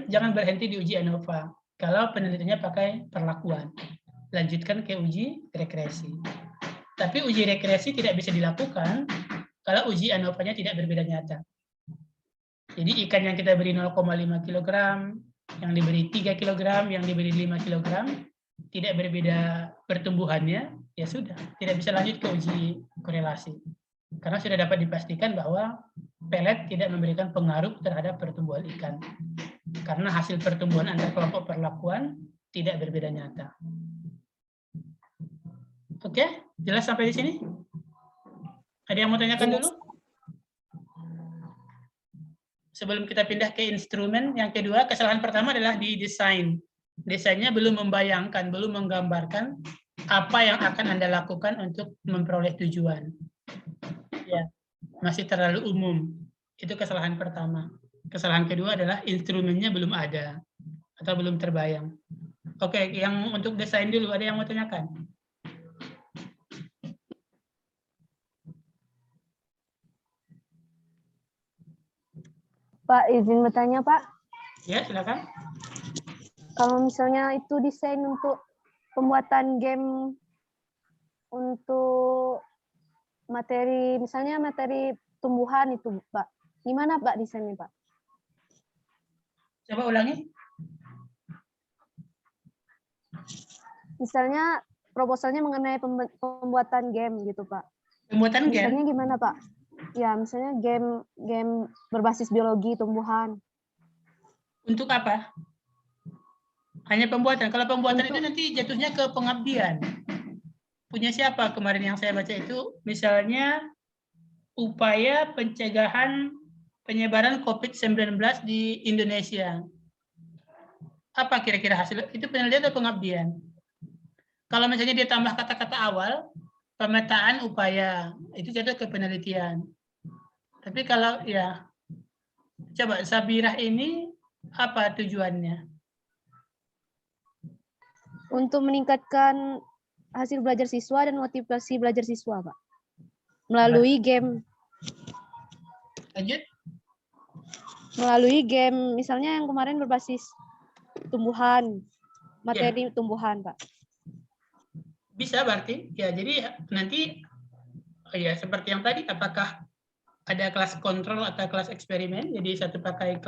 jangan berhenti di uji ANOVA. Kalau penelitiannya pakai perlakuan, lanjutkan ke uji regresi. Tapi uji regresi tidak bisa dilakukan kalau uji ANOVA-nya tidak berbeda nyata. Jadi ikan yang kita beri 0,5 kg, yang diberi 3 kg, yang diberi 5 kg, tidak berbeda pertumbuhannya, ya sudah, tidak bisa lanjut ke uji korelasi. Karena sudah dapat dipastikan bahwa pelet tidak memberikan pengaruh terhadap pertumbuhan ikan. Karena hasil pertumbuhan antar kelompok perlakuan tidak berbeda nyata. Oke, jelas sampai di sini? Ada yang mau tanyakan dulu? Sebelum kita pindah ke instrumen, yang kedua, kesalahan pertama adalah di desain. Desainnya belum membayangkan, belum menggambarkan apa yang akan Anda lakukan untuk memperoleh tujuan. Ya, masih terlalu umum. Itu kesalahan pertama. Kesalahan kedua adalah instrumennya belum ada atau belum terbayang. Oke, yang untuk desain dulu, ada yang mau tanyakan? Pak, izin bertanya, Pak. Ya, silakan. Kalau misalnya itu desain untuk pembuatan game untuk materi, misalnya materi tumbuhan itu, Pak. Gimana, Pak, desainnya, Pak? Coba ulangi. Misalnya proposalnya mengenai pembuatan game gitu, Pak. Pembuatan game? Misalnya gimana, Pak? Ya, misalnya game berbasis biologi tumbuhan. Untuk apa? Hanya pembuatan. Kalau pembuatan itu nanti jatuhnya ke pengabdian. Punya siapa kemarin yang saya baca itu? Misalnya upaya pencegahan penyebaran COVID-19 di Indonesia. Apa kira-kira hasil? Itu penelitian atau pengabdian? Kalau misalnya dia tambah kata-kata awal, pemetaan upaya, itu jatuh ke penelitian. Tapi kalau ya, coba Sabirah ini apa tujuannya? Untuk meningkatkan hasil belajar siswa dan motivasi belajar siswa, Pak. Melalui game. Lanjut. melalui game, misalnya yang kemarin berbasis tumbuhan, materi tumbuhan, Pak. Bisa berarti, ya jadi nanti, ya seperti yang tadi, apakah ada kelas kontrol atau kelas eksperimen, jadi satu pakai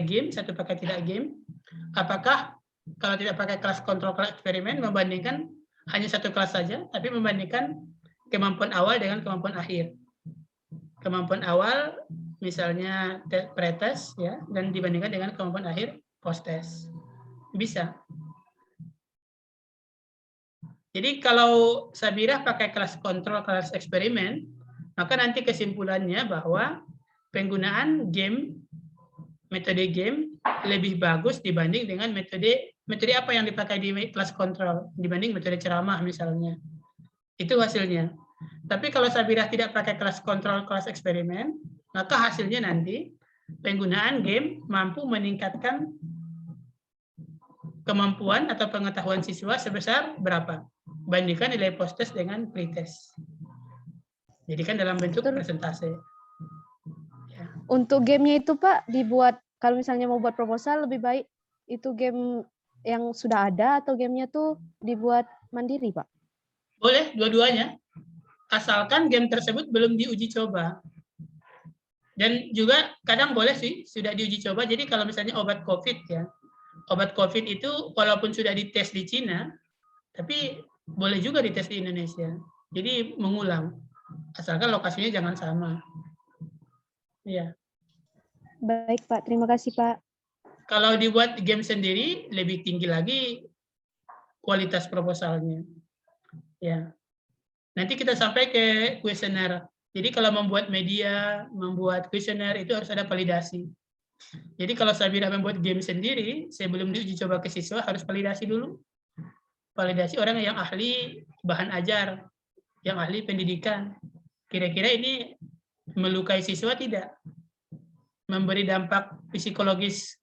game, satu pakai tidak game. Apakah kalau tidak pakai kelas kontrol, kelas eksperimen, membandingkan hanya satu kelas saja, tapi membandingkan kemampuan awal dengan kemampuan akhir. Kemampuan awal misalnya pretest ya, dan dibandingkan dengan kemampuan akhir post-test. Bisa. Jadi kalau Sabira pakai kelas kontrol, kelas eksperimen, maka nanti kesimpulannya bahwa penggunaan game, metode game lebih bagus dibanding dengan metode apa yang dipakai di kelas kontrol, dibanding metode ceramah misalnya. Itu hasilnya. Tapi kalau Sabira tidak pakai kelas kontrol, kelas eksperimen, maka hasilnya nanti penggunaan game mampu meningkatkan kemampuan atau pengetahuan siswa sebesar berapa? Bandingkan nilai post-test dengan pre-test. Jadi kan dalam bentuk presentase. Ya. Untuk gamenya itu Pak, dibuat, kalau misalnya mau buat proposal, lebih baik itu game yang sudah ada atau gamenya tuh dibuat mandiri Pak? Boleh, dua-duanya. Asalkan game tersebut belum diuji coba. Dan juga kadang boleh sih, sudah diuji coba. Jadi kalau misalnya obat COVID ya, obat COVID itu walaupun sudah dites di Cina, tapi boleh juga dites di Indonesia. Jadi mengulang, asalkan lokasinya jangan sama. Iya. Baik Pak, terima kasih Pak. Kalau dibuat game sendiri, lebih tinggi lagi kualitas proposalnya. Ya. Nanti kita sampai ke kuesioner. Jadi kalau membuat media, membuat kuesioner itu harus ada validasi. Jadi kalau Sabira membuat game sendiri, sebelum diuji coba ke siswa harus validasi dulu. Validasi orang yang ahli bahan ajar, yang ahli pendidikan. Kira-kira ini melukai siswa tidak? Memberi dampak psikologis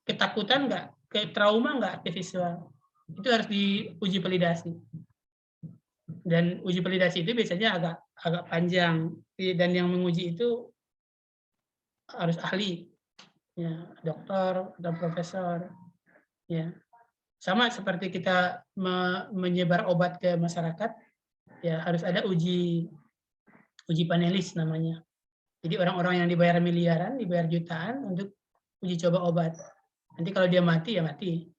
ketakutan nggak? Ke trauma nggak ke siswa? Itu harus diuji validasi. Dan uji validasi itu biasanya agak panjang. Dan yang menguji itu harus ahli. Ya, dokter atau profesor. Ya. Sama seperti kita menyebar obat ke masyarakat, ya harus ada uji panelis namanya. Jadi orang-orang yang dibayar miliaran, dibayar jutaan untuk uji coba obat. Nanti kalau dia mati, ya mati.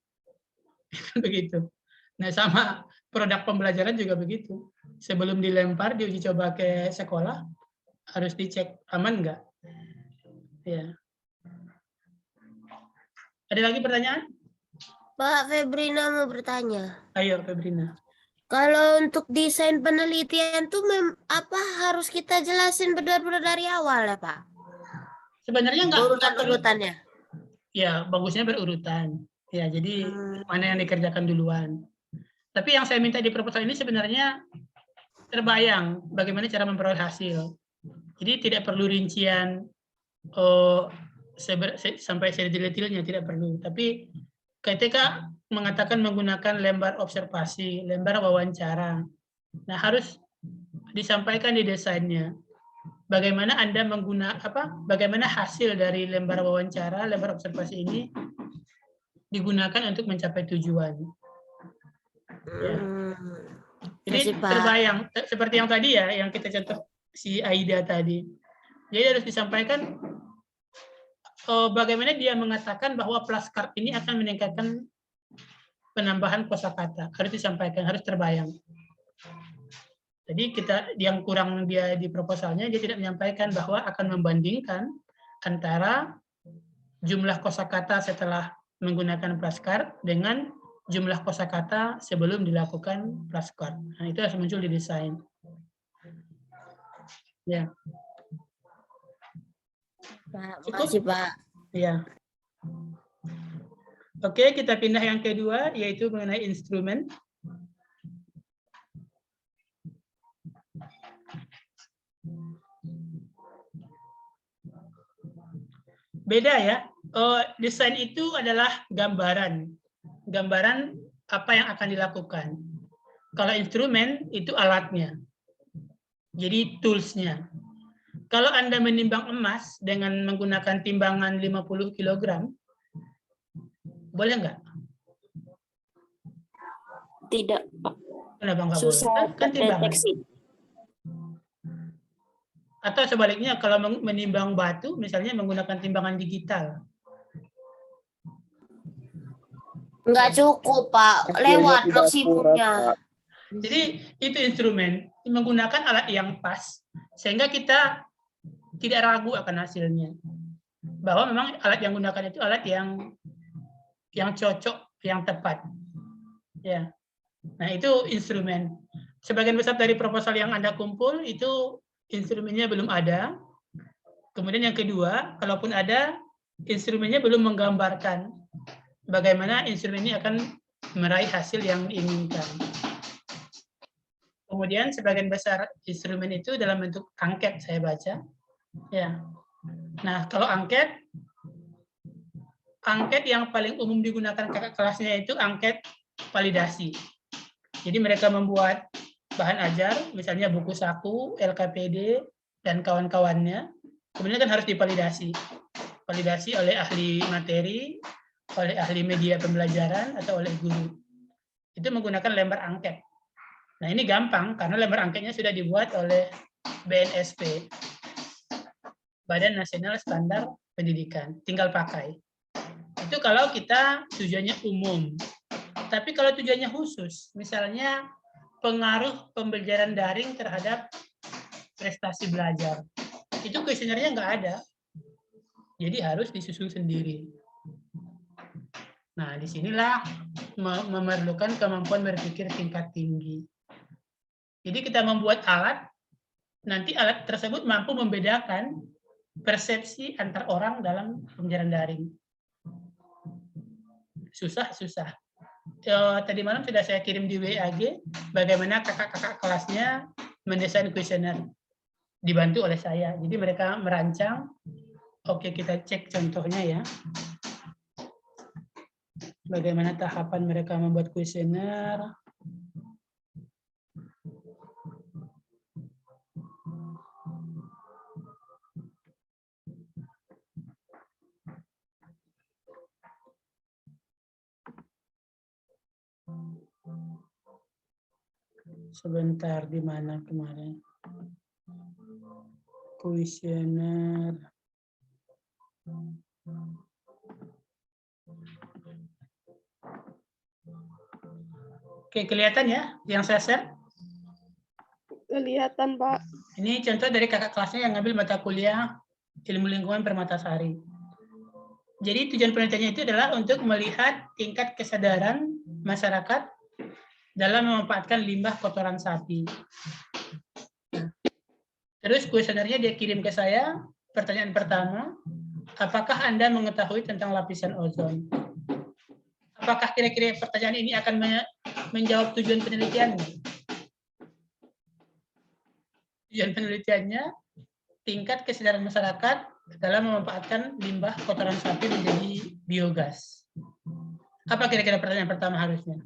Begitu. Nah, sama produk pembelajaran juga begitu. Sebelum dilempar, diuji coba ke sekolah, harus dicek aman nggak. Ya. Ada lagi pertanyaan? Pak Febrina mau bertanya. Ayo, Febrina. Kalau untuk desain penelitian tuh apa harus kita jelasin benar-benar dari awal ya Pak? Sebenarnya enggak. Urutan-urutannya. Ya, bagusnya berurutan. Ya, jadi mana yang dikerjakan duluan. Tapi yang saya minta di proposal ini sebenarnya terbayang bagaimana cara memperoleh hasil. Jadi tidak perlu rincian sampai sedetail-detailnya, tidak perlu. Tapi ketika mengatakan menggunakan lembar observasi, lembar wawancara, nah harus disampaikan di desainnya. Bagaimana Anda bagaimana hasil dari lembar wawancara, lembar observasi ini digunakan untuk mencapai tujuan. Ya. Jadi terbayang seperti yang tadi ya, yang kita contoh si Aida tadi. Jadi harus disampaikan bagaimana dia mengatakan bahwa flashcard ini akan meningkatkan penambahan kosakata. Harus disampaikan, harus terbayang. Jadi yang kurang dia di proposalnya, dia tidak menyampaikan bahwa akan membandingkan antara jumlah kosakata setelah menggunakan flashcard dengan jumlah kosakata sebelum dilakukan flashcard. Nah, itu harus muncul di desain. Ya. Pak, makasih Pak. Ya. Oke, kita pindah yang kedua, yaitu mengenai instrumen. Beda ya. Desain itu adalah gambaran apa yang akan dilakukan. Kalau instrumen itu alatnya, jadi tools-nya. kalau Anda menimbang emas dengan menggunakan timbangan 50 kg, boleh nggak? Tidak, Pak. Kenapa nggak boleh? Susah Kan timbangan. terdeteksi. Atau sebaliknya, kalau menimbang batu, misalnya menggunakan timbangan digital. Nggak cukup, Pak. Lewat maksimumnya. Jadi itu instrumen, menggunakan alat yang pas, sehingga kita tidak ragu akan hasilnya. Bahwa memang alat yang gunakan itu alat yang cocok, yang tepat. Ya. Nah, itu instrumen. Sebagian besar dari proposal yang Anda kumpul itu instrumennya belum ada. Kemudian yang kedua, kalaupun ada, instrumennya belum menggambarkan bagaimana instrumen ini akan meraih hasil yang diinginkan. Kemudian sebagian besar instrumen itu dalam bentuk angket saya baca. Ya. Nah, kalau angket yang paling umum digunakan kakak kelasnya itu angket validasi. Jadi mereka membuat bahan ajar, misalnya buku saku, LKPD, dan kawan-kawannya. Kemudian kan harus divalidasi. Validasi oleh ahli materi, oleh ahli media pembelajaran, atau oleh guru. Itu menggunakan lembar angket. Nah, ini gampang, karena lembar angketnya sudah dibuat oleh BNSP, Badan Nasional Standar Pendidikan. Tinggal pakai. Itu kalau kita tujuannya umum. Tapi kalau tujuannya khusus, misalnya pengaruh pembelajaran daring terhadap prestasi belajar, itu kuesionernya nggak ada. Jadi harus disusun sendiri. Nah, disinilah memerlukan kemampuan berpikir tingkat tinggi. Jadi kita membuat alat, nanti alat tersebut mampu membedakan persepsi antar orang dalam pembelajaran daring. Susah. Tadi malam sudah saya kirim di WAG bagaimana kakak-kakak kelasnya mendesain kuesioner dibantu oleh saya. Jadi mereka merancang. Oke, kita cek contohnya ya. Bagaimana tahapan mereka membuat kuesioner. Sebentar, di mana kemarin? Kuesioner. Oke, kelihatan ya yang saya share? Kelihatan, Pak. Ini contoh dari kakak kelasnya yang ngambil mata kuliah Ilmu Lingkungan Permatasari. Jadi tujuan penelitiannya itu adalah untuk melihat tingkat kesadaran masyarakat dalam memanfaatkan limbah kotoran sapi. Terus kuesionernya dia kirim ke saya. Pertanyaan pertama, apakah Anda mengetahui tentang lapisan ozon? Apakah kira-kira pertanyaan ini akan menjawab tujuan penelitiannya? Tujuan penelitiannya tingkat kesadaran masyarakat dalam memanfaatkan limbah kotoran sapi menjadi biogas. Apa kira-kira pertanyaan pertama harusnya?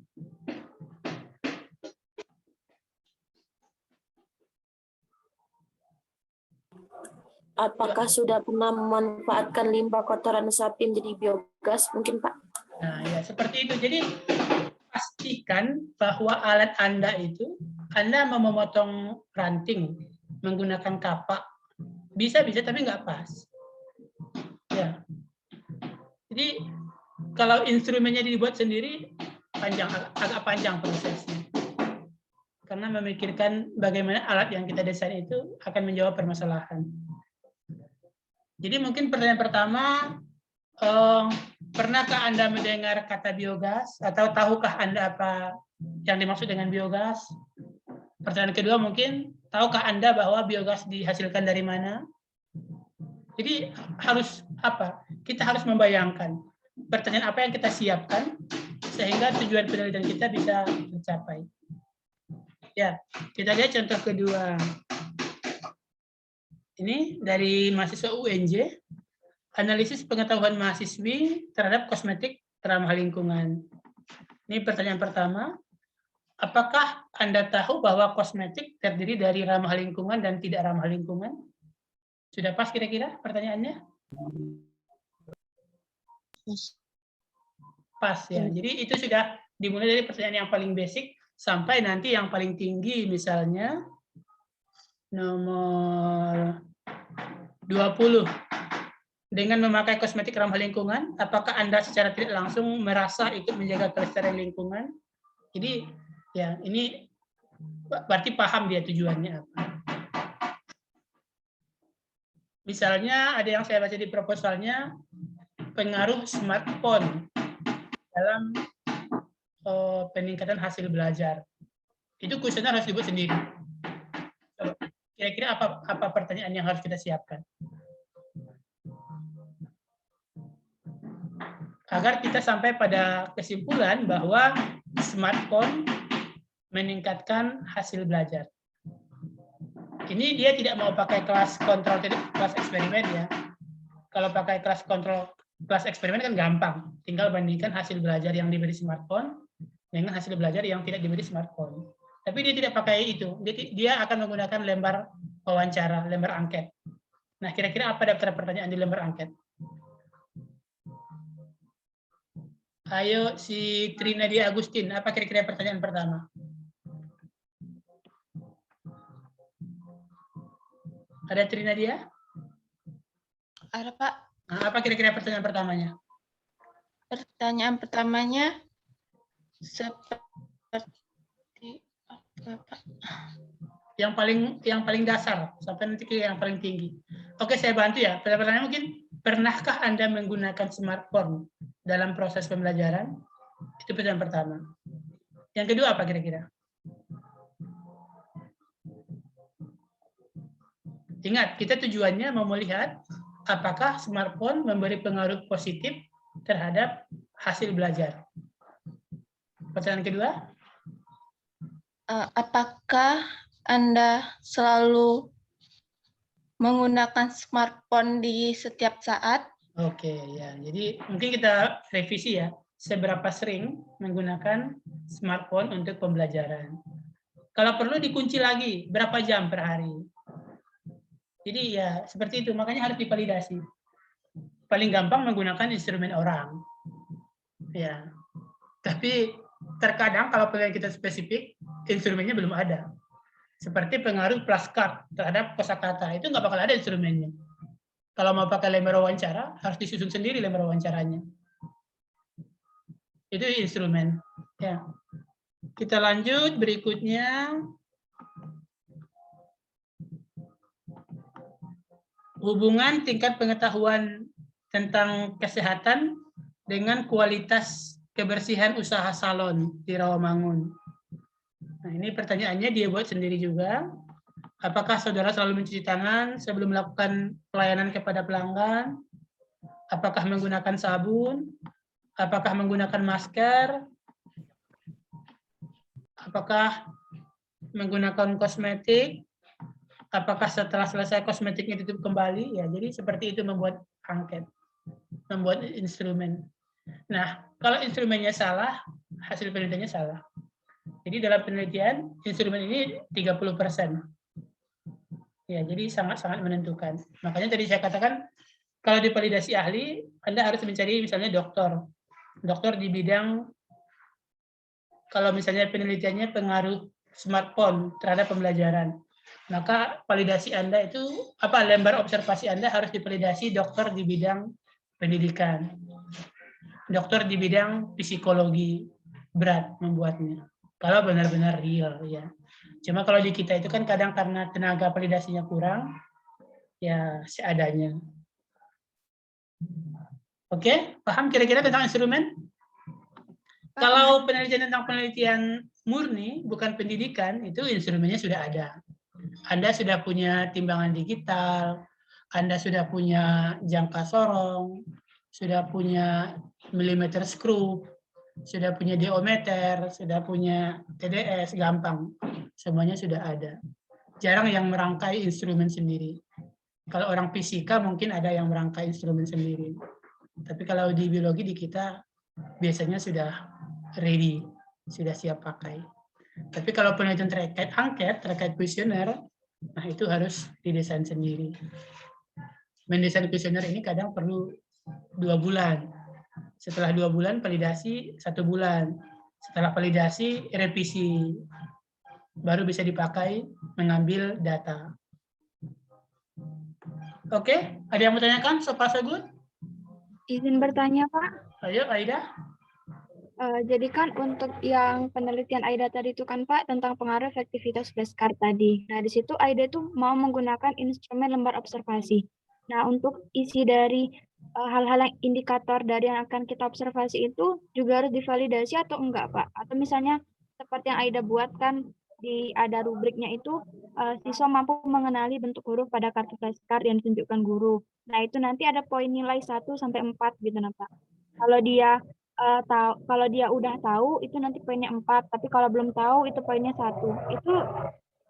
Apakah sudah pernah memanfaatkan limbah kotoran sapi menjadi biogas? Mungkin, Pak. Nah, ya seperti itu. Jadi pastikan bahwa alat Anda itu, Anda mau memotong ranting menggunakan kapak. Bisa, tapi nggak pas. Ya. Jadi kalau instrumennya dibuat sendiri, agak panjang prosesnya. Karena memikirkan bagaimana alat yang kita desain itu akan menjawab permasalahan. Jadi mungkin pertanyaan pertama, pernahkah Anda mendengar kata biogas? Atau tahukah Anda apa yang dimaksud dengan biogas? Pertanyaan kedua mungkin, tahukah Anda bahwa biogas dihasilkan dari mana? Jadi harus apa? Kita harus membayangkan pertanyaan apa yang kita siapkan sehingga tujuan penelitian kita bisa tercapai. Ya, kita lihat contoh kedua. Ini dari mahasiswa UNJ, analisis pengetahuan mahasiswi terhadap kosmetik ramah lingkungan. Ini pertanyaan pertama, apakah Anda tahu bahwa kosmetik terdiri dari ramah lingkungan dan tidak ramah lingkungan? Sudah pas kira-kira pertanyaannya? Pas ya. Jadi itu sudah dimulai dari pertanyaan yang paling basic sampai nanti yang paling tinggi, misalnya nomor 20. Dengan memakai kosmetik ramah lingkungan, apakah Anda secara tidak langsung merasa ikut menjaga kelestarian lingkungan? Jadi ya ini berarti paham dia tujuannya apa. Misalnya ada yang saya baca di proposalnya, pengaruh smartphone dalam peningkatan hasil belajar. Itu kuesioner harus dibuat sendiri. Kira-kira apa pertanyaan yang harus kita siapkan? Agar kita sampai pada kesimpulan bahwa smartphone meningkatkan hasil belajar. Ini dia tidak mau pakai kelas kontrol, kelas eksperimen ya. Kalau pakai kelas kontrol, kelas eksperimen kan gampang. Tinggal bandingkan hasil belajar yang diberi smartphone dengan hasil belajar yang tidak diberi smartphone. Tapi dia tidak pakai itu. Dia akan menggunakan lembar wawancara, lembar angket. Nah, kira-kira apa daftar pertanyaan di lembar angket? Ayo si Trina Dia Agustin, apa kira-kira pertanyaan pertama? Ada Trina Dia? Ada, Pak. Nah, apa kira-kira pertanyaan pertamanya? Pertanyaan pertamanya seperti apa, Pak? Yang paling dasar sampai nanti ke yang paling tinggi. Oke, saya bantu ya. Pertanyaannya mungkin, pernahkah Anda menggunakan smartphone dalam proses pembelajaran? Itu pertanyaan pertama. Yang kedua apa kira-kira? Ingat, kita tujuannya mau melihat apakah smartphone memberi pengaruh positif terhadap hasil belajar. Pertanyaan kedua? Apakah Anda selalu menggunakan smartphone di setiap saat? Oke, ya. Jadi mungkin kita revisi ya. Seberapa sering menggunakan smartphone untuk pembelajaran. Kalau perlu dikunci lagi, berapa jam per hari. Jadi ya seperti itu, makanya harus divalidasi. Paling gampang menggunakan instrumen orang. Ya. Tapi terkadang kalau pengen kita spesifik, instrumennya belum ada. Seperti pengaruh flashcard terhadap kosakata, itu nggak bakal ada instrumennya. Kalau mau pakai lembar wawancara, harus disusun sendiri lembar wawancaranya. Itu instrumen. Ya. Kita lanjut berikutnya. Hubungan tingkat pengetahuan tentang kesehatan dengan kualitas kebersihan usaha salon di Rawamangun. Nah, ini pertanyaannya dia buat sendiri juga. Apakah saudara selalu mencuci tangan sebelum melakukan pelayanan kepada pelanggan? Apakah menggunakan sabun? Apakah menggunakan masker? Apakah menggunakan kosmetik? Apakah setelah selesai kosmetiknya ditutup kembali? Ya, jadi seperti itu membuat angket, membuat instrumen. Nah, kalau instrumennya salah, hasil penelitiannya salah. Jadi dalam penelitian, instrumen ini 30%. Ya, jadi sangat-sangat menentukan. Makanya tadi saya katakan, kalau di validasi ahli, Anda harus mencari misalnya dokter. Dokter di bidang, kalau misalnya penelitiannya pengaruh smartphone terhadap pembelajaran, maka validasi Anda itu, lembar observasi Anda harus divalidasi dokter di bidang pendidikan. Dokter di bidang psikologi, berat membuatnya. Kalau benar-benar real ya. Cuma kalau di kita itu kan kadang karena tenaga validasinya kurang, ya seadanya. Oke, paham kira-kira tentang instrumen? Kalau penelitian tentang penelitian murni, bukan pendidikan, itu instrumennya sudah ada. Anda sudah punya timbangan digital, Anda sudah punya jangka sorong, sudah punya milimeter skrup, sudah punya diometer, sudah punya TDS, gampang. Semuanya sudah ada. Jarang yang merangkai instrumen sendiri. Kalau orang fisika mungkin ada yang merangkai instrumen sendiri. Tapi kalau di biologi di kita biasanya sudah ready, sudah siap pakai. Tapi kalau penelitian terkait angket, terkait kuesioner, nah itu harus didesain sendiri. mendesain kuesioner ini kadang perlu 2 bulan. Setelah 2 bulan validasi 1 bulan. Setelah validasi revisi. Baru bisa dipakai mengambil data. Oke, ada yang mau tanyakan? So far so good? Izin bertanya, Pak. Ayo, Aida. Jadi kan untuk yang penelitian Aida tadi itu kan Pak tentang pengaruh efektivitas flashcard tadi. Nah di situ Aida tuh mau menggunakan instrumen lembar observasi. Nah untuk isi dari hal-hal yang indikator dari yang akan kita observasi itu juga harus divalidasi atau enggak Pak? Atau misalnya seperti yang Aida buat kan ada rubriknya itu siswa mampu mengenali bentuk huruf pada kartu flashcard yang ditunjukkan guru. Nah itu nanti ada poin nilai 1 sampai 4 gitu nah Pak. Kalau dia udah tahu itu nanti poinnya 4, tapi kalau belum tahu itu poinnya 1. Itu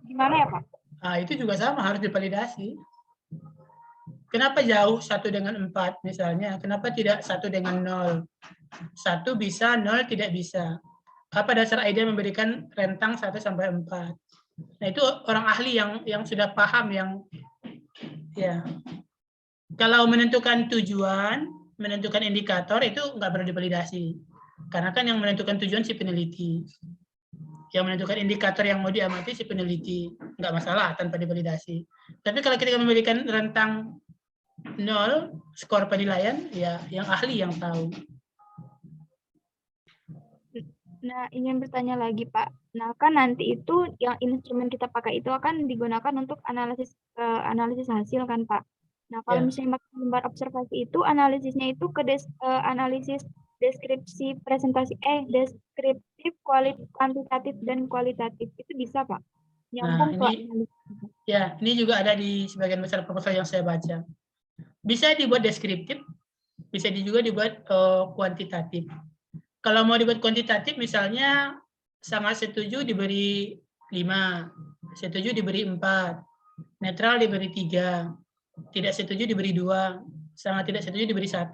gimana ya Pak? Nah, itu juga sama harus divalidasi. Kenapa jauh 1 dengan 4 misalnya? Kenapa tidak 1 dengan 0? 1 bisa, 0 tidak bisa. Apa dasar Aida memberikan rentang 1 sampai 4? Nah, itu orang ahli yang sudah paham ya. Kalau menentukan tujuan, menentukan indikator itu nggak perlu divalidasi. Karena kan yang menentukan tujuan si peneliti. Yang menentukan indikator yang mau diamati si peneliti. Nggak masalah tanpa divalidasi. Tapi kalau kita memberikan rentang 0, skor penilaian, ya yang ahli yang tahu. Nah, ingin bertanya lagi Pak. Nah, kan nanti itu yang instrumen kita pakai itu akan digunakan untuk analisis hasil kan Pak. Nah, kalau misalnya pakai lembar observasi itu analisisnya itu ke analisis deskripsi presentasi deskriptif, kuantitatif dan kualitatif. Itu bisa Pak? Nyambung nah, ini juga ada di sebagian besar proposal yang saya baca. Bisa dibuat deskriptif, bisa juga dibuat kuantitatif. Kalau mau dibuat kuantitatif misalnya sangat setuju diberi 5, setuju diberi 4, netral diberi 3, tidak setuju diberi 2, sangat tidak setuju diberi 1.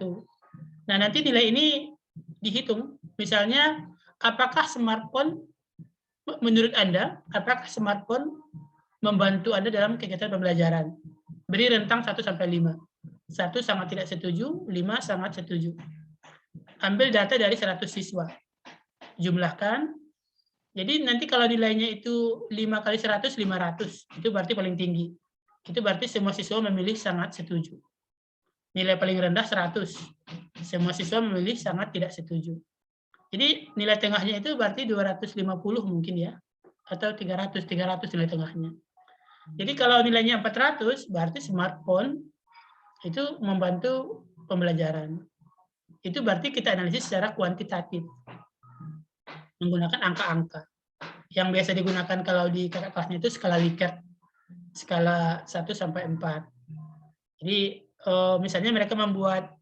Nah, nanti nilai ini dihitung. Misalnya, apakah smartphone, menurut Anda, apakah smartphone membantu Anda dalam kegiatan pembelajaran? Beri rentang 1 sampai 5. 1 sangat tidak setuju, 5 sangat setuju. Ambil data dari 100 siswa. Jumlahkan. Jadi nanti kalau nilainya itu 5 kali 100, 500. Itu berarti paling tinggi. Itu berarti semua siswa memilih sangat setuju. Nilai paling rendah 100. Semua siswa memilih sangat tidak setuju. Jadi nilai tengahnya itu berarti 250 mungkin ya. Atau 300 nilai tengahnya. Jadi kalau nilainya 400, berarti smartphone itu membantu pembelajaran. Itu berarti kita analisis secara kuantitatif. Menggunakan angka-angka. Yang biasa digunakan kalau di kakak kelasnya itu skala Likert. Skala 1 sampai 4. Jadi misalnya mereka membuat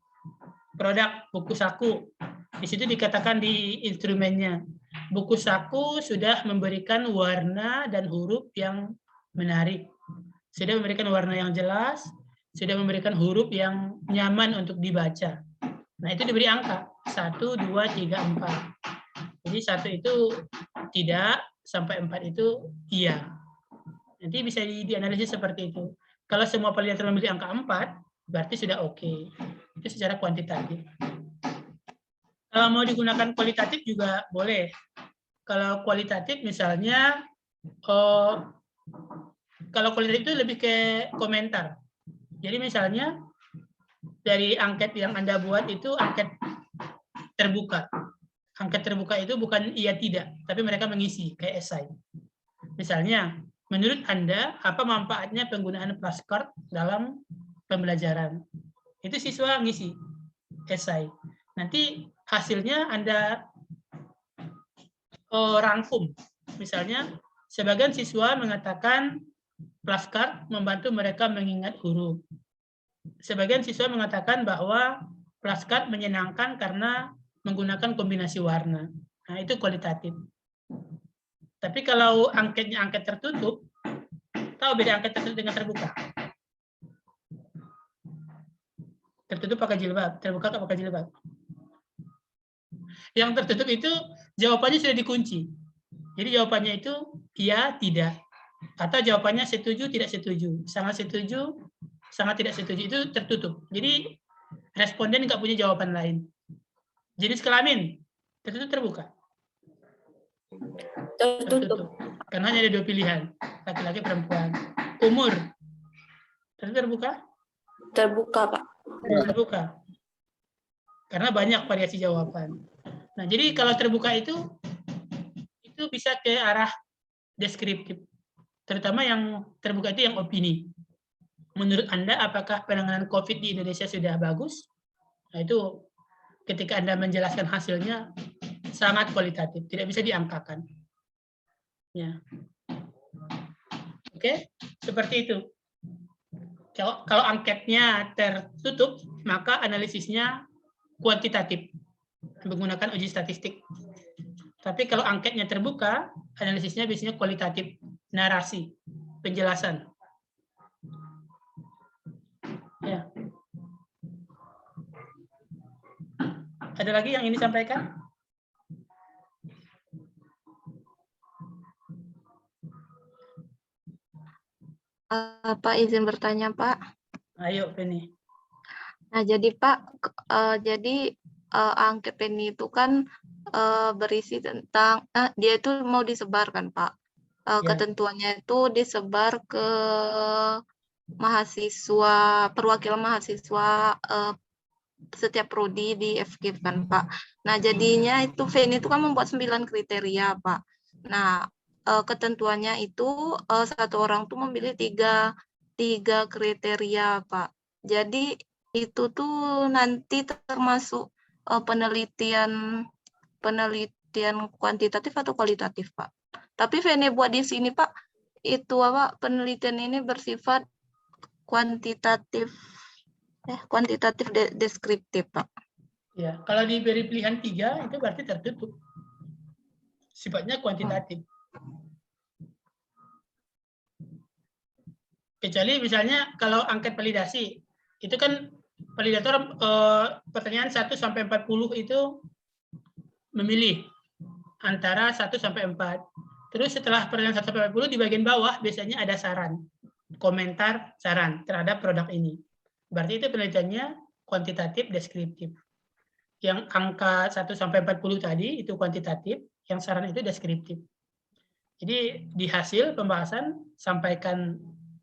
produk buku saku. Di situ dikatakan di instrumennya, buku saku sudah memberikan warna dan huruf yang menarik. Sudah memberikan warna yang jelas, sudah memberikan huruf yang nyaman untuk dibaca. Nah, itu diberi angka. 1, 2, 3, 4. Jadi 1 itu tidak, sampai 4 itu iya. Nanti bisa dianalisis seperti itu. Kalau semua validator memilih angka 4, berarti sudah oke. Itu secara kuantitatif. Kalau mau digunakan kualitatif juga boleh. Kalau kualitatif misalnya, kalau kualitatif itu lebih ke komentar. Jadi misalnya, dari angket yang Anda buat itu angket terbuka. Angket terbuka itu bukan iya tidak, tapi mereka mengisi, kayak esai. Misalnya, menurut Anda, apa manfaatnya penggunaan flashcard dalam pembelajaran? Itu siswa ngisi, esai. Nanti hasilnya Anda rangkum. Misalnya, sebagian siswa mengatakan flashcard membantu mereka mengingat huruf. Sebagian siswa mengatakan bahwa flashcard menyenangkan karena menggunakan kombinasi warna. Nah, itu kualitatif. Tapi kalau angketnya angket tertutup, tahu beda angket tertutup dengan terbuka? Tertutup pakai jilbab, terbuka nggak pakai jilbab. Yang tertutup itu jawabannya sudah dikunci. Jadi jawabannya itu iya, tidak. Atau jawabannya setuju, tidak setuju. Sangat setuju, sangat tidak setuju, itu tertutup. Jadi responden nggak punya jawaban lain. Jenis kelamin, tertutup terbuka? Tertutup. Karena hanya ada 2 pilihan, laki-laki perempuan. Umur, tertutup terbuka? Terbuka, Pak. Terbuka. Karena banyak variasi jawaban. Nah, jadi kalau terbuka itu bisa ke arah deskriptif. Terutama yang terbuka itu yang opini. Menurut Anda, apakah penanganan COVID di Indonesia sudah bagus? Nah, itu ketika Anda menjelaskan hasilnya sangat kualitatif, tidak bisa diangkakan. Ya. Oke, seperti itu. Kalau angketnya tertutup, maka analisisnya kuantitatif, menggunakan uji statistik. Tapi kalau angketnya terbuka, analisisnya biasanya kualitatif, narasi, penjelasan. Ya. Ada lagi yang ingin disampaikan? Pak izin bertanya, Pak. Ayo, Penny. Nah, jadi Pak, angket Penny itu kan berisi tentang, dia itu mau disebarkan, Pak. Ya. Ketentuannya itu disebar ke mahasiswa, perwakilan mahasiswa setiap prodi di FKIP kan, Pak. Nah, jadinya itu Penny itu kan membuat 9 kriteria, Pak. Nah, ketentuannya itu satu orang tuh memilih tiga kriteria, Pak. Jadi itu tuh nanti termasuk penelitian kuantitatif atau kualitatif, Pak. Tapi Vene buat di sini, Pak, itu apa penelitian ini bersifat kuantitatif deskriptif, Pak. Ya, kalau diberi pilihan 3 itu berarti tertutup. Sifatnya kuantitatif. Kecuali misalnya kalau angket validasi, itu kan validator pertanyaan 1 sampai 40 itu memilih antara 1 sampai 4. Terus setelah pertanyaan 1 sampai 40 di bagian bawah biasanya ada saran, komentar, saran terhadap produk ini. Berarti itu penelitiannya kuantitatif deskriptif. Yang angka 1 sampai 40 tadi itu kuantitatif, yang saran itu deskriptif. Jadi di hasil pembahasan sampaikan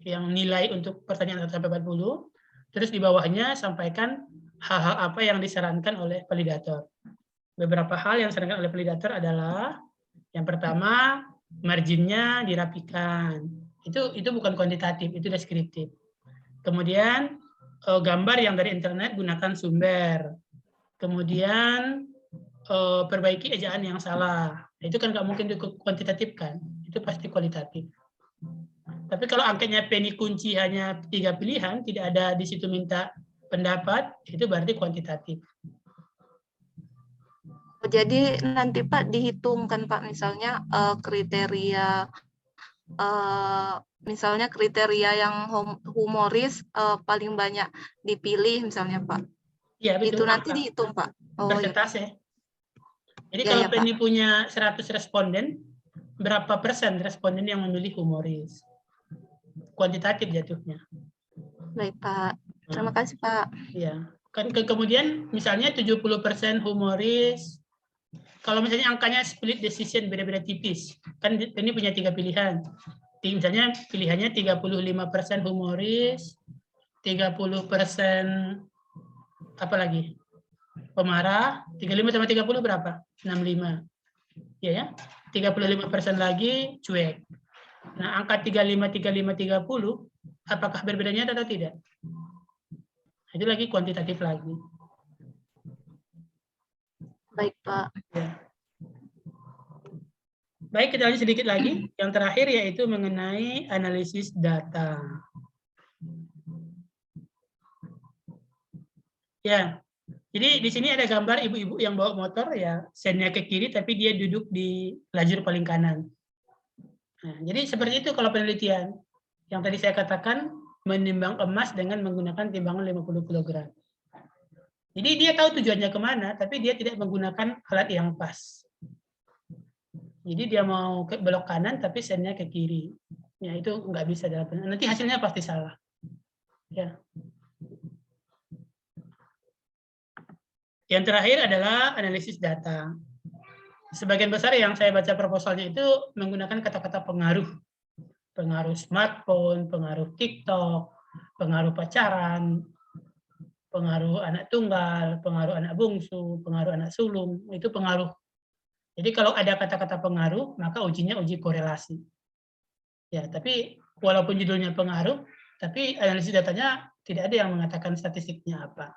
yang nilai untuk pertanyaan 1 sampai 40, terus di bawahnya sampaikan hal-hal apa yang disarankan oleh validator. Beberapa hal yang disarankan oleh validator adalah yang pertama, marginnya dirapikan. Itu bukan kuantitatif, itu deskriptif. Kemudian gambar yang dari internet gunakan sumber. Kemudian perbaiki ejaan yang salah. Itu kan nggak mungkin dikuantitatifkan, itu pasti kualitatif. Tapi kalau angketnya Penny kunci hanya 3 pilihan, tidak ada di situ minta pendapat, itu berarti kuantitatif. Jadi nanti Pak dihitungkan Pak misalnya kriteria misalnya kriteria yang humoris paling banyak dipilih misalnya Pak. Iya, betul. Itu nanti dihitung Pak. Oh, persentase. Ya. Jadi Ya, kalau ya, Penny Pak. punya 100 responden, berapa persen responden yang memilih humoris? Kuantitatif jatuhnya. Baik Pak. Terima kasih Pak. Iya. Kan kemudian misalnya 70% humoris. Kalau misalnya angkanya split decision beda-beda tipis, kan ini punya 3 pilihan. Misalnya pilihannya 35% humoris, 30% apa lagi? Pemarah, 35 sama 30 berapa? 65. Ya ya. 35% lagi cuek. Nah, angka 35 30 apakah berbedanya atau tidak? Itu lagi kuantitatif lagi. Baik Pak. Ya. Baik, kita lanjut sedikit lagi. Yang terakhir yaitu mengenai analisis data. Ya, jadi di sini ada gambar ibu-ibu yang bawa motor ya, sennya ke kiri tapi dia duduk di lajur paling kanan. Nah, jadi seperti itu kalau penelitian. Yang tadi saya katakan menimbang emas dengan menggunakan timbangan 50 kg. Jadi dia tahu tujuannya kemana, tapi dia tidak menggunakan alat yang pas. Jadi dia mau ke belok kanan, tapi sennya ke kiri. Ya itu nggak bisa dalam. Nanti hasilnya pasti salah. Ya. Yang terakhir adalah analisis data. Sebagian besar yang saya baca proposalnya itu menggunakan kata-kata pengaruh. Pengaruh smartphone, pengaruh TikTok, pengaruh pacaran, pengaruh anak tunggal, pengaruh anak bungsu, pengaruh anak sulung, itu pengaruh. Jadi kalau ada kata-kata pengaruh, maka ujinya uji korelasi. Ya, tapi walaupun judulnya pengaruh, tapi analisis datanya tidak ada yang mengatakan statistiknya apa.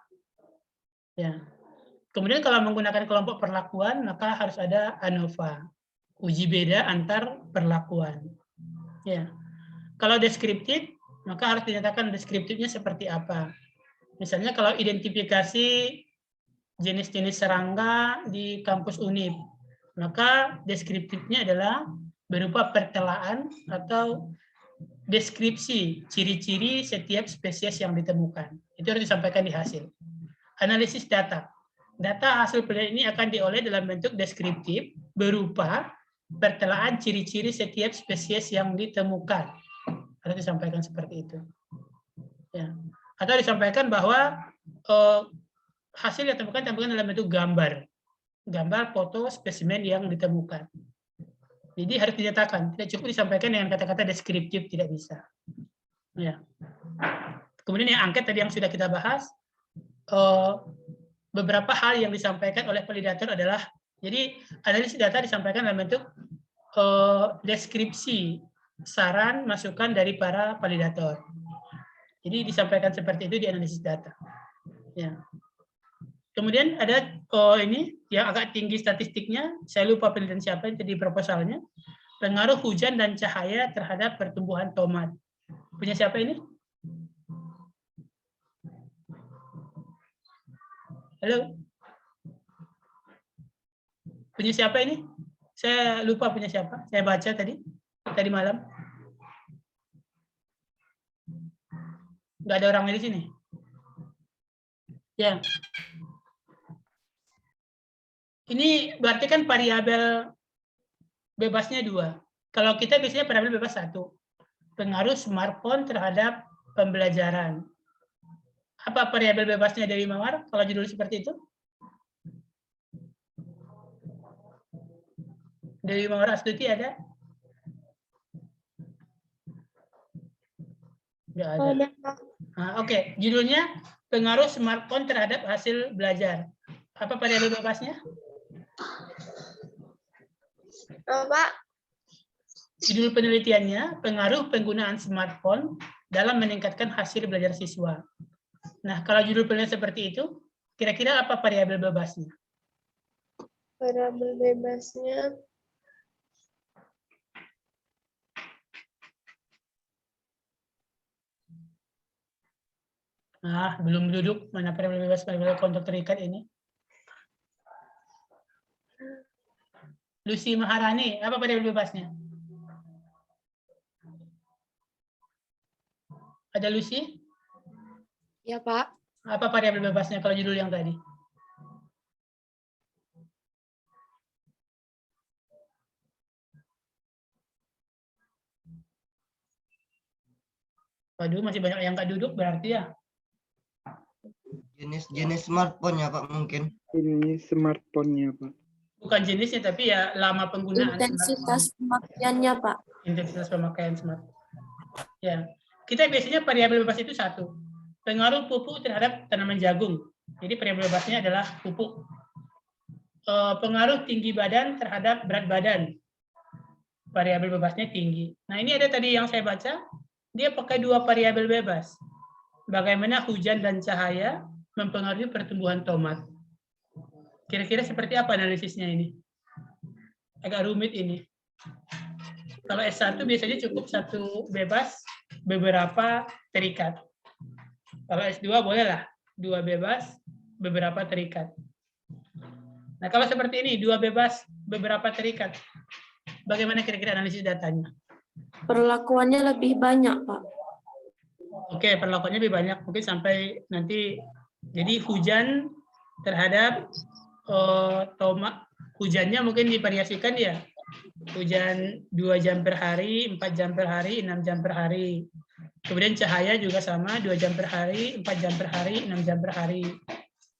Ya. Kemudian kalau menggunakan kelompok perlakuan, maka harus ada ANOVA, uji beda antar perlakuan. Ya. Kalau deskriptif, maka harus dinyatakan deskriptifnya seperti apa. Misalnya kalau identifikasi jenis-jenis serangga di kampus UNIF, maka deskriptifnya adalah berupa pertelaan atau deskripsi ciri-ciri setiap spesies yang ditemukan. Itu harus disampaikan di hasil. Analisis data. Data hasil penelitian ini akan diolah dalam bentuk deskriptif berupa pertelaan ciri-ciri setiap spesies yang ditemukan. Harus disampaikan seperti itu. Ya. Atau disampaikan bahwa hasil yang ditemukan dalam bentuk gambar. Gambar, foto, spesimen yang ditemukan. Jadi harus dinyatakan, tidak cukup disampaikan dengan kata-kata deskriptif, tidak bisa. Ya. Kemudian yang angket tadi yang sudah kita bahas, beberapa hal yang disampaikan oleh validator adalah, jadi analisis data disampaikan dalam bentuk deskripsi, saran, masukan dari para validator. Jadi disampaikan seperti itu di analisis data. Ya. Kemudian ada ini yang agak tinggi statistiknya, saya lupa penelitian siapa yang tadi proposalnya, pengaruh hujan dan cahaya terhadap pertumbuhan tomat. Punya siapa ini? Halo? Punya siapa ini? Saya lupa punya siapa. Saya baca tadi malam. Nggak ada orangnya di sini. Ya. Ini berarti kan variabel bebasnya 2. Kalau kita biasanya variabel bebas 1. Pengaruh smartphone terhadap pembelajaran. Apa variabel bebasnya dari Mawar kalau judul seperti itu? Dari Mawar Astuti ada? Nggak ada. Oke. Judulnya pengaruh smartphone terhadap hasil belajar. Apa variabel bebasnya? Pak. Judul penelitiannya, pengaruh penggunaan smartphone dalam meningkatkan hasil belajar siswa. Nah, kalau judul penelitian seperti itu, kira-kira apa variabel bebasnya? Variabel bebasnya Belum duduk. Mana variabel bebas, variabel kontak terikat ini? Lucy Maharani, apa variabel bebasnya? Ada Lucy? ya Pak. Apa variabel bebasnya kalau judul yang tadi? Waduh, masih banyak yang nggak duduk berarti ya. Jenis smartphone-nya Pak mungkin. Ini smartphone-nya Pak. Bukan jenisnya, tapi ya lama penggunaan. Intensitas pemakaiannya Pak. Intensitas pemakaian smartphone. Ya, kita biasanya variabel bebas itu 1. Pengaruh pupuk terhadap tanaman jagung. Jadi variabel bebasnya adalah pupuk. Pengaruh tinggi badan terhadap berat badan. Variabel bebasnya tinggi. Nah, ini ada tadi yang saya baca, dia pakai 2 variabel bebas. Bagaimana hujan dan cahaya mempengaruhi pertumbuhan tomat. Kira-kira seperti apa analisisnya ini? Agak rumit ini. Kalau S1 biasanya cukup 1 bebas, beberapa terikat. Kalau S2 bolehlah 2 bebas, beberapa terikat. Nah, kalau seperti ini, 2 bebas, beberapa terikat. Bagaimana kira-kira analisis datanya? Perlakuannya lebih banyak, Pak. Oke, perlakuannya lebih banyak. Mungkin sampai nanti, jadi hujan terhadap tomat, hujannya mungkin divariasikan ya. Hujan 2 jam per hari, 4 jam per hari, 6 jam per hari. Kemudian cahaya juga sama, 2 jam per hari, 4 jam per hari, 6 jam per hari.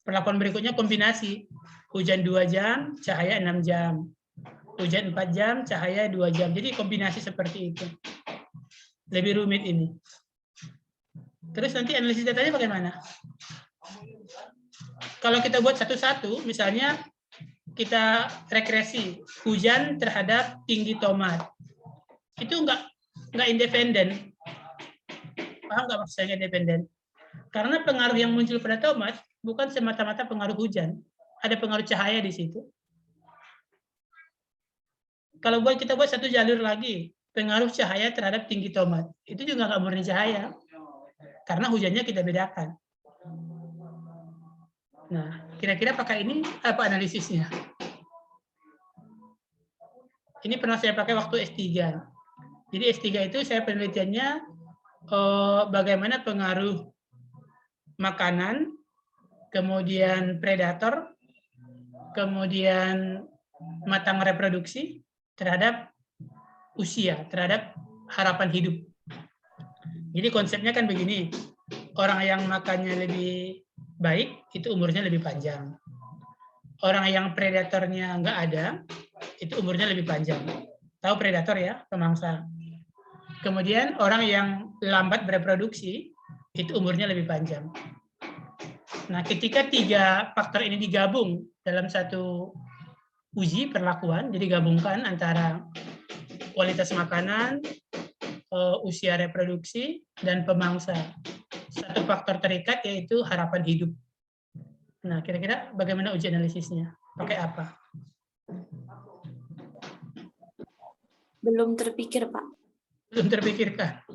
Perlakuan berikutnya kombinasi. Hujan 2 jam, cahaya 6 jam. Hujan 4 jam, cahaya 2 jam. Jadi kombinasi seperti itu. Lebih rumit ini. Terus nanti analisis datanya bagaimana? Kalau kita buat satu-satu, misalnya kita regresi hujan terhadap tinggi tomat. Itu nggak independen. Paham nggak maksudnya independen? Karena pengaruh yang muncul pada tomat bukan semata-mata pengaruh hujan. Ada pengaruh cahaya di situ. Kalau kita buat satu jalur lagi, pengaruh cahaya terhadap tinggi tomat. Itu juga nggak murni cahaya. Karena hujannya kita bedakan. Nah, kira-kira pakai ini apa analisisnya? Ini pernah saya pakai waktu S3. Jadi S3 itu saya penelitiannya bagaimana pengaruh makanan, kemudian predator, kemudian matang reproduksi terhadap usia, terhadap harapan hidup. Jadi konsepnya kan begini, orang yang makannya lebih baik, itu umurnya lebih panjang. Orang yang predatornya nggak ada, itu umurnya lebih panjang. Tahu predator ya, pemangsa. Kemudian orang yang lambat bereproduksi, itu umurnya lebih panjang. Nah, ketika 3 faktor ini digabung dalam satu uji perlakuan, jadi gabungkan antara kualitas makanan, usia reproduksi, dan pemangsa. Satu faktor terikat yaitu harapan hidup. Nah, kira-kira bagaimana uji analisisnya? Pakai apa? Belum terpikir, Pak. Belum terpikirkan.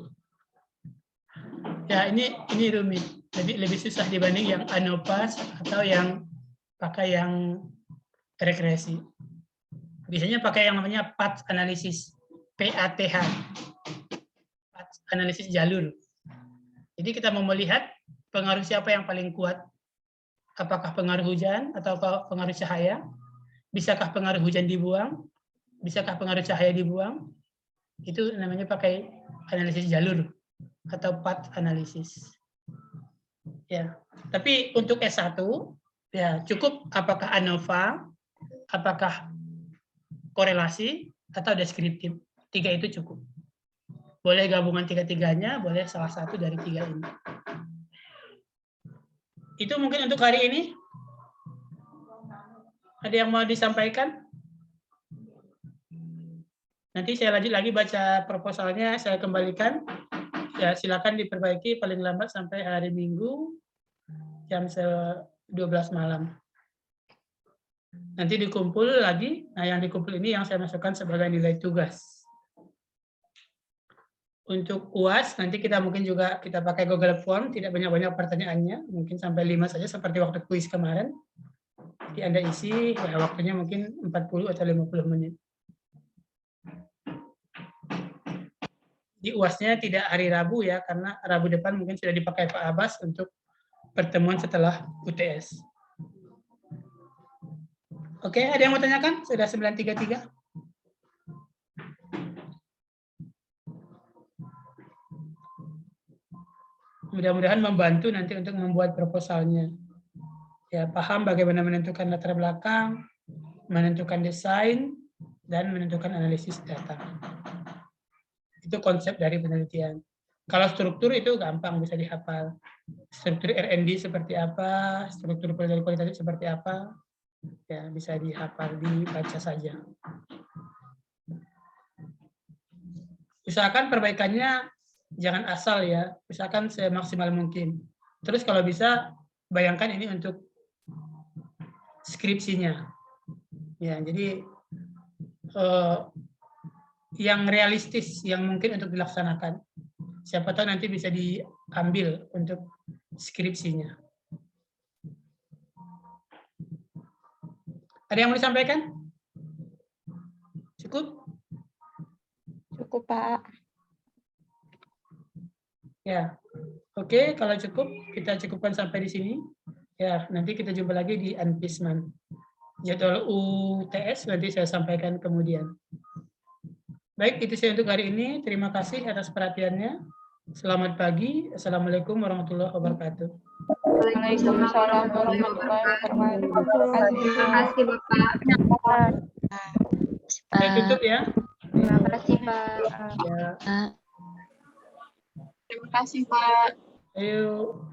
Ya, ini rumit. Lebih susah dibanding yang ANOPAS atau yang pakai yang regresi. Biasanya pakai yang namanya path analysis, PATH. Path analisis jalur. Jadi kita mau melihat pengaruh siapa yang paling kuat. Apakah pengaruh hujan atau pengaruh cahaya? Bisakah pengaruh hujan dibuang? Bisakah pengaruh cahaya dibuang? Itu namanya pakai analisis jalur atau path analysis. Ya, tapi untuk S1 ya cukup apakah ANOVA, apakah korelasi atau deskriptif. 3 itu cukup. Boleh gabungan 3-3-nya, boleh salah satu dari 3 ini. Itu mungkin untuk hari ini. Ada yang mau disampaikan? Nanti saya lanjut lagi baca proposalnya, saya kembalikan. Ya, silakan diperbaiki paling lambat sampai hari Minggu jam 12 malam. Nanti dikumpul lagi. Nah, yang dikumpul ini yang saya masukkan sebagai nilai tugas. Untuk UAS, nanti kita mungkin juga kita pakai Google Form, tidak banyak-banyak pertanyaannya, mungkin sampai 5 saja seperti waktu kuis kemarin. Jadi Anda isi, ya waktunya mungkin 40 atau 50 menit. Di UAS-nya tidak hari Rabu ya, karena Rabu depan mungkin sudah dipakai Pak Abbas untuk pertemuan setelah UTS. Oke, ada yang mau tanyakan? Sudah 9.33. Mudah-mudahan membantu nanti untuk membuat proposalnya. Ya, paham bagaimana menentukan latar belakang, menentukan desain, dan menentukan analisis data. Itu konsep dari penelitian. Kalau struktur itu gampang, bisa dihafal. Struktur R&D seperti apa, struktur penilaian kualitatif seperti apa, ya bisa dihafal, dibaca saja. Usahakan perbaikannya jangan asal ya, usahakan semaksimal mungkin. Terus kalau bisa, bayangkan ini untuk skripsinya. Ya, jadi yang realistis, yang mungkin untuk dilaksanakan. Siapa tahu nanti bisa diambil untuk skripsinya. Ada yang mau disampaikan? Cukup? Cukup, Pak. Ya, oke. Kalau cukup, kita cukupkan sampai di sini. Ya, nanti kita jumpa lagi di Anpisman. Jadwal UTS nanti saya sampaikan kemudian. Baik, itu saja untuk hari ini. Terima kasih atas perhatiannya. Selamat pagi. Assalamualaikum warahmatullahi wabarakatuh. Waalaikumsalam warahmatullahi wabarakatuh. Terima kasih Bapak. Saya tutup ya. Terima kasih Pak. Ya. Terima kasih Pak. Ayo.